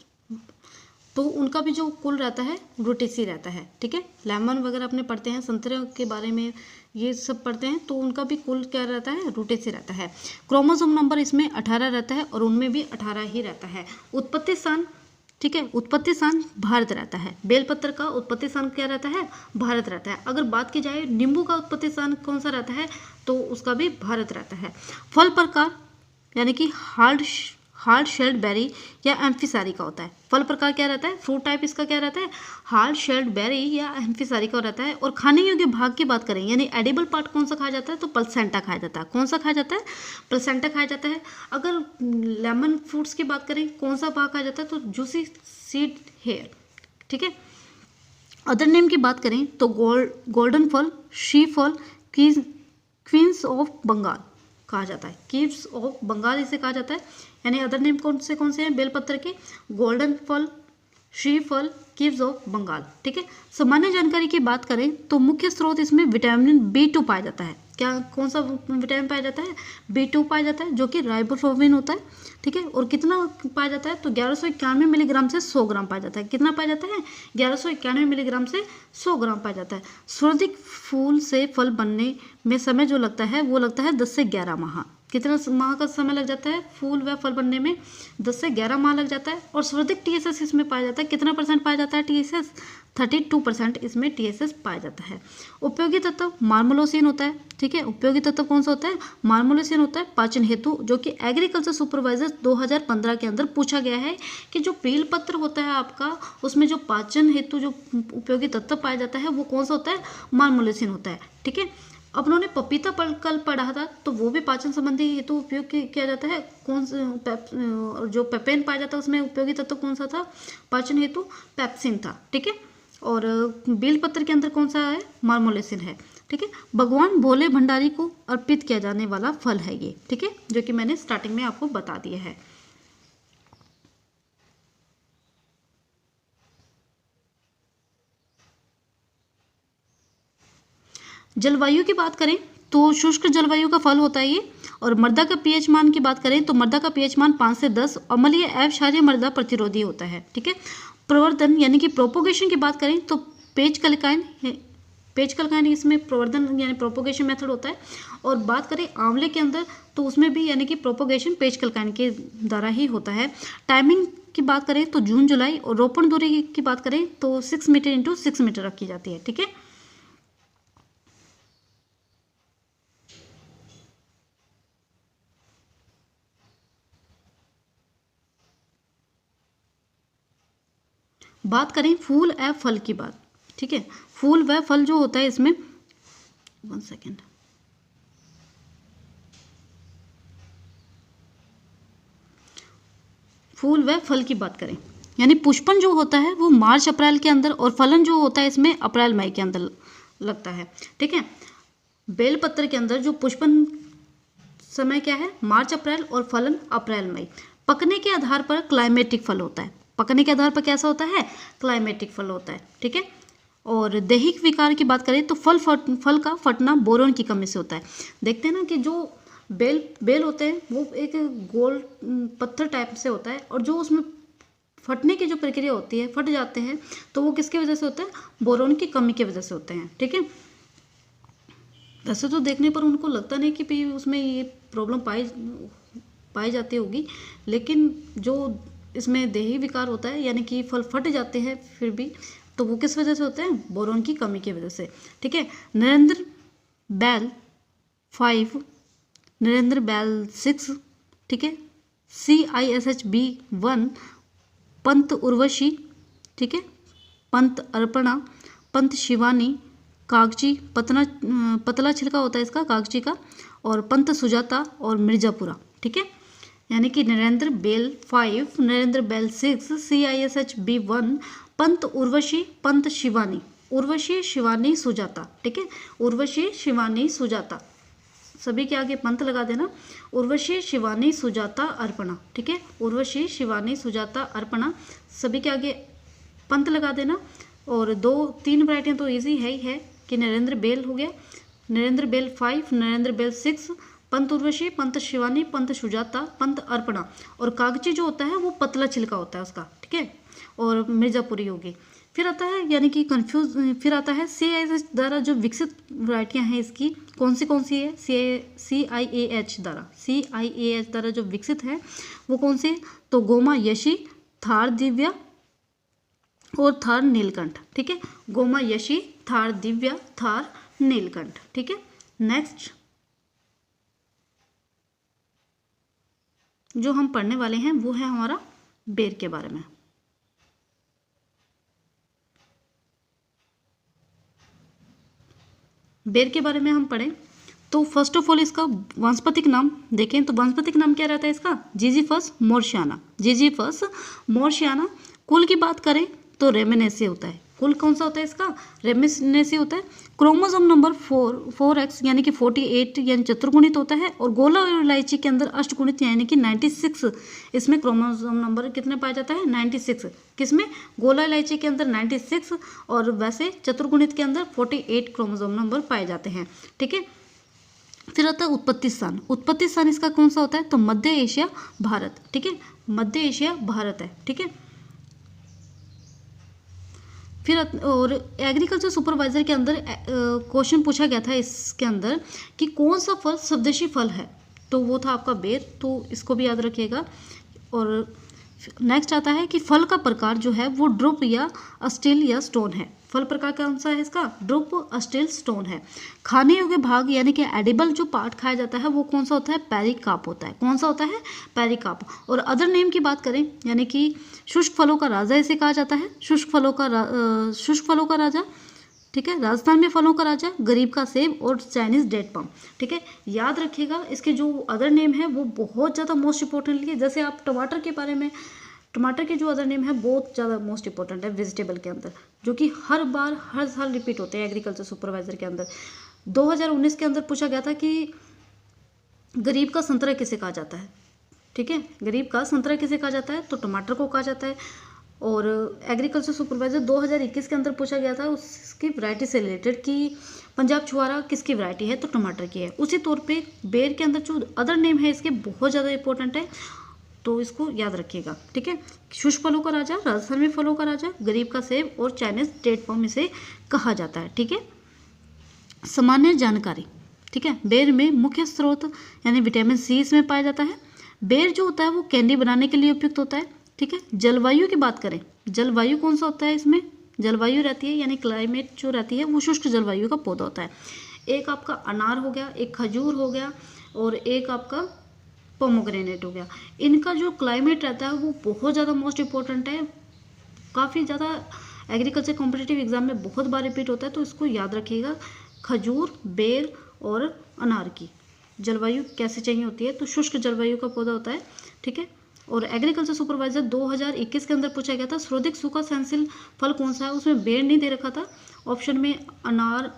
तो उनका भी जो कुल रहता है रूटेसी रहता है। ठीक है, लेमन वगैरह अपने पढ़ते हैं, संतरे के बारे में ये सब पढ़ते हैं, तो उनका भी कुल क्या रहता है, रूटेसी रहता है। क्रोमोसोम नंबर इसमें 18 रहता है और उनमें भी 18 ही रहता है। उत्पत्ति स्थान, ठीक है, उत्पत्ति स्थान भारत रहता है। बेलपत्र का उत्पत्ति स्थान क्या रहता है, भारत रहता है। अगर बात की जाए नींबू का उत्पत्ति स्थान कौन सा रहता है, तो उसका भी भारत रहता है। फल प्रकार यानी कि हार्ड शेल्ड बेरी या एम्फिसारी का होता है। फल प्रकार क्या रहता है, फ्रूट टाइप इसका क्या रहता है, हार्ड शेल्ड बेरी या एम्फिसारी का रहता है। और खाने योग्य भाग की बात करें यानी एडिबल पार्ट कौन सा खाया जाता है, तो प्लेसेंटा खाया जाता है। कौन सा खाया जाता है, प्लेसेंटा खाया जाता है। अगर लेमन फ्रूट्स की बात करें कौन सा भाग खाया जाता है, तो जूसी सीड हेयर। ठीक है, अदर नेम की बात करें तो गोल्डन फल, शी फल, क्वींस ऑफ बंगाल कहा जाता है। कीव्स ऑफ बंगाल इसे कहा जाता है। यानी अदर नेम कौन से हैं बेलपत्र के, गोल्डन फल, श्री फल, कीव्स ऑफ बंगाल। ठीक है, सामान्य जानकारी की बात करें तो मुख्य स्रोत इसमें विटामिन B2 पाया जाता है। क्या, कौन सा विटामिन पाया जाता है, B2 पाया जाता है, जो कि राइबोफ्लाविन होता है। ठीक है, और कितना पाया जाता है, तो 1191 मिलीग्राम से 100 ग्राम पाया जाता है। कितना पाया जाता है, 1191 मिलीग्राम से 100 ग्राम पाया जाता है। सर्वाधिक फूल से फल बनने में समय जो लगता है वो लगता है 10 से 11 माह। कितना माह का समय लग जाता है फूल व फल बनने में, 10 से 11 माह लग जाता है। और सर्वाधिक TSS इसमें पाया जाता है, कितना % पाया जाता है TSS, 32% इसमें TSS पाया जाता है। उपयोगी तत्व मार्मोलोसिन होता है। ठीक है, उपयोगी तत्व कौन सा होता है, मार्मोलोसिन होता है पाचन हेतु, जो कि एग्रीकल्चर सुपरवाइजर 2015 के अंदर पूछा गया है कि जो बेलपत्र होता है आपका, उसमें जो पाचन हेतु जो उपयोगी तत्व पाया जाता है वो कौन सा होता है, मार्मोलोसिन होता है। ठीक है, अब उन्होंने पपीता कल पढ़ा था, तो वो भी पाचन संबंधी हेतु उपयोग किया जाता है। कौन सा जो पेपेन पाया जाता है उसमें उपयोगी तत्व कौन सा था, पाचन हेतु पेप्सिन था। ठीक है, और बेलपत्र के अंदर कौन सा है, मार्मोलेसिन है। ठीक है, भगवान भोले भंडारी को अर्पित किया जाने वाला फल है ये। ठीक है, जो कि मैंने स्टार्टिंग में आपको बता दिया है। जलवायु की बात करें तो शुष्क जलवायु का फल होता है ये। और मृदा का पीएच मान की बात करें तो मृदा का पीएच मान 5 से 10, अम्लीय एवं क्षारीय मृदा प्रतिरोधी होता है। ठीक है, प्रवर्धन यानी कि प्रोपोगेशन की बात करें तो पेचकलकायन इसमें प्रवर्धन यानी प्रोपोगेशन मेथड होता है। और बात करें आंवले के अंदर तो उसमें भी यानी कि प्रोपोगेशन पेचकलकायन के द्वारा ही होता है। टाइमिंग की बात करें तो जून जुलाई, और रोपण दूरी की बात करें तो 6 मीटर इंटू 6 मीटर रखी जाती है। ठीक है, बात करें फूल एवं फल की बात। ठीक है, फूल व फल जो होता है इसमें 1 सेकेंड, फूल व फल की बात करें यानी पुष्पन जो होता है वो मार्च अप्रैल के अंदर, और फलन जो होता है इसमें अप्रैल मई के अंदर लगता है। ठीक है, बेलपत्र के अंदर जो पुष्पन समय क्या है, मार्च अप्रैल, और फलन अप्रैल मई। पकने के आधार पर क्लाइमेटिक फल होता है। पकने के आधार पर कैसा होता है, क्लाइमेटिक फल होता है। ठीक है, और दैहिक विकार की बात करें तो फल का फटना बोरोन की कमी से होता है। देखते हैं ना कि जो बेल होते हैं वो एक गोल पत्थर टाइप से होता है, और जो उसमें फटने की जो प्रक्रिया होती है, फट जाते हैं, तो वो किसकी वजह से होता है, बोरोन की कमी की वजह से होते हैं। ठीक है, वैसे तो देखने पर उनको लगता नहीं कि भी उसमें ये प्रॉब्लम पाई जाती होगी, लेकिन जो इसमें देही विकार होता है यानी कि फल फट जाते हैं फिर भी, तो वो किस वजह से होते हैं, बोरोन की कमी की वजह से। ठीक है, नरेंद्र बैल 5 नरेंद्र बैल 6, ठीक है, CISHB 1 पंत उर्वशी, ठीक है, पंत अर्पणा, पंत शिवानी, कागजी पतला छिलका होता है इसका कागजी का, और पंत सुजाता और मिर्जापुरा, ठीक है। यानी कि नरेंद्र बेल 5, नरेंद्र बेल 6, CISHB 1 पंत उर्वशी, पंत शिवानी, उर्वशी शिवानी सुजाता, ठीक है, उर्वशी शिवानी सुजाता, सभी के आगे पंत लगा देना, उर्वशी शिवानी सुजाता अर्पणा, ठीक है, उर्वशी शिवानी सुजाता अर्पणा, सभी के आगे पंत लगा देना। और 2-3 वैरायटियाँ तो इजी है ही है कि नरेंद्र बेल हो गया, नरेंद्र बेल 5, नरेंद्र बेल 6, पंत उर्वशी, पंत शिवानी, पंत सुजाता, पंत अर्पणा, और कागजी जो होता है वो पतला छिलका होता है उसका, ठीक है, और मिर्जापुरी होगी। फिर आता है यानी कि कंफ्यूज, फिर आता है CISH द्वारा जो विकसित वैरायटियाँ हैं इसकी कौन सी है, CIAH द्वारा जो विकसित है वो कौन से, तो गोमा यशी, थार दिव्या और थार नीलकंठ, ठीक है, गोमा यशी, थार दिव्या, थार नीलकंठ, ठीक है। नेक्स्ट जो हम पढ़ने वाले हैं वो है हमारा बेर के बारे में। बेर के बारे में हम पढ़ें तो फर्स्ट ऑफ ऑल इसका वानस्पतिक नाम देखें तो वानस्पतिक नाम क्या रहता है इसका, जिजीफस मोर्शियाना, जिजीफस मोर्शियाना। कुल की बात करें तो रेमिनेसी होता है, कुल कौन सा होता है इसका, रेमिनेसी होता है। क्रोमोसोम नंबर 4x यानी कि 48 यानी चतुर्गुणित होता है, और गोला और इलायची के अंदर अष्टगुणित यानी कि 96, इसमें क्रोमोसोम नंबर कितने पाया जाता है, 96, किसमें, गोला इलायची के अंदर 96, और वैसे चतुर्गुणित के अंदर 48 क्रोमोसोम नंबर पाए जाते हैं, ठीक है। फिर आता है उत्पत्ति स्थान, उत्पत्ति स्थान इसका कौन सा होता है, तो मध्य एशिया भारत, ठीक है, मध्य एशिया भारत है, ठीक है। फिर और एग्रीकल्चर सुपरवाइजर के अंदर क्वेश्चन पूछा गया था इसके अंदर कि कौन सा फल स्वदेशी फल है, तो वो था आपका बेर, तो इसको भी याद रखिएगा। और नेक्स्ट आता है कि फल का प्रकार जो है वो ड्रुप या अस्टिल या स्टोन है, फल प्रकार कौन सा है इसका, ड्रुप अस्टिल स्टोन है। खाने योग्य भाग यानी कि एडिबल जो पार्ट खाया जाता है वो कौन सा होता है, पेरिकाप होता है, कौन सा होता है, पेरिकाप। और अदर नेम की बात करें यानी कि शुष्क फलों का राजा इसे कहा जाता है, शुष्क फलों का राजा, ठीक है, राजस्थान में फलों का राजा, गरीब का सेब और चाइनीज डेट पम, ठीक है। याद रखिएगा इसके जो अदर नेम है वो बहुत ज़्यादा मोस्ट इंपॉर्टेंट है, जैसे आप टमाटर के बारे में, टमाटर के जो अदर नेम है बहुत ज़्यादा मोस्ट इंपॉर्टेंट है वेजिटेबल के अंदर, जो कि हर बार हर साल रिपीट होते हैं एग्रीकल्चर सुपरवाइजर के अंदर। 2019 के अंदर पूछा गया था कि गरीब का संतरा किसे कहा जाता है, ठीक है, गरीब का संतरा किसे कहा जाता है, तो टमाटर को कहा जाता है। और एग्रीकल्चर सुपरवाइजर 2021 के अंदर पूछा गया था उसकी वैरायटी से रिलेटेड कि पंजाब छुआरा किसकी वैरायटी है, तो टमाटर की है। उसी तौर पे बेर के अंदर जो अदर नेम है इसके बहुत ज़्यादा इंपॉर्टेंट है, तो इसको याद रखिएगा, ठीक है। शुष्क फलों का राजा, राजस्थान में फलों का राजा, गरीब का सेब और चाइनीज डेट पम इसे कहा जाता है, ठीक है। सामान्य जानकारी, ठीक है, बेर में मुख्य स्रोत यानी विटामिन C इसमें पाया जाता है। बेर जो होता है वो कैंडी बनाने के लिए उपयुक्त होता है, ठीक है। जलवायु की बात करें, जलवायु कौन सा होता है इसमें, जलवायु रहती है यानी क्लाइमेट जो रहती है वो शुष्क जलवायु का पौधा होता है। एक आपका अनार हो गया, एक खजूर हो गया, और एक आपका पोमोग्रेनेट हो गया। इनका जो क्लाइमेट रहता है वो बहुत ज़्यादा मोस्ट इंपॉर्टेंट है, काफ़ी ज़्यादा एग्रीकल्चर कॉम्पिटिटिव एग्जाम में बहुत बार रिपीट होता है, तो इसको याद रखिएगा। खजूर, बेर और अनार की जलवायु कैसे चाहिए होती है, तो शुष्क जलवायु का पौधा होता है, ठीक है। और एग्रीकल्चर सुपरवाइजर 2021 के अंदर पूछा गया था सर्वाधिक सूखा सहनशील फल कौन सा है, उसमें बेर नहीं दे रखा था, ऑप्शन में अनार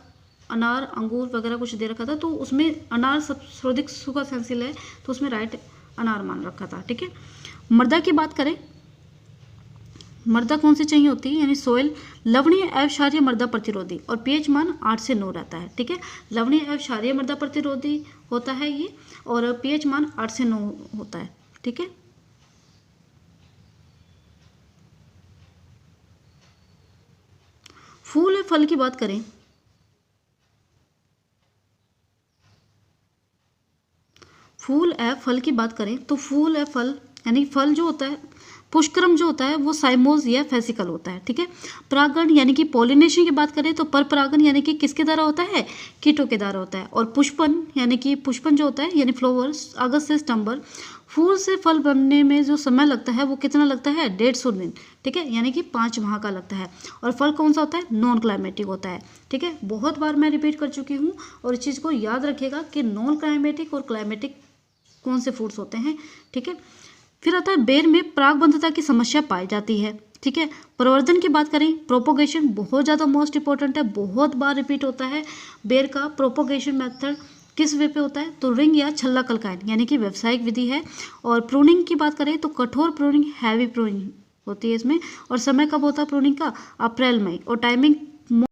अंगूर वगैरह कुछ दे रखा था, तो उसमें अनार सर्वाधिक सूखा सहनशील है, तो उसमें राइट अनार मान रखा था, ठीक है। मृदा की बात करें, मृदा कौन सी चाहिए होती है, यानी सोयल लवणीय एवं क्षारीय मृदा प्रतिरोधी, और पीएच मान 8 से 9 रहता है, ठीक है। लवणीय एवं क्षारीय मृदा प्रतिरोधी होता है ये, और पीएच मान 8 से 9 होता है, ठीक है। फूल या फल की बात करें, फूल या फल की बात करें तो फूल या फल यानी फल जो होता है पुष्करम जो होता है वो साइमोज या फेसिकल होता है, ठीक है। परागण यानी कि पॉलिनेशन की बात करें तो पर परागण यानी कि किसके द्वारा होता है, कीटों के द्वारा होता है। और पुष्पन यानी कि पुष्पन जो होता है यानी फ्लावर्स अगस्त से सितंबर, फूल से फल बनने में जो समय लगता है वो कितना लगता है, 150 दिन, ठीक है, यानी कि 5 माह का लगता है। और फल कौन सा होता है, नॉन क्लाइमेटिक होता है, ठीक है। बहुत बार मैं रिपीट कर चुकी हूँ और इस चीज़ को याद रखिएगा कि नॉन क्लाइमेटिक और क्लाइमेटिक कौन से फ्रूट्स होते हैं, ठीक है। फिर आता है बेर में परागबंधता की समस्या पाई जाती है, ठीक है। प्रवर्धन की बात करें, प्रोपोगेशन बहुत ज़्यादा मोस्ट इंपॉर्टेंट है, बहुत बार रिपीट होता है। बेर का प्रोपोगेशन मेथड किस वे पे होता है, तो रिंग या छल्ला कलकायन यानी कि व्यावसायिक विधि है। और प्रूनिंग की बात करें तो कठोर प्रूनिंग, हैवी प्रूनिंग होती है इसमें। और समय कब होता है प्रूनिंग का, अप्रैल मई। और टाइमिंग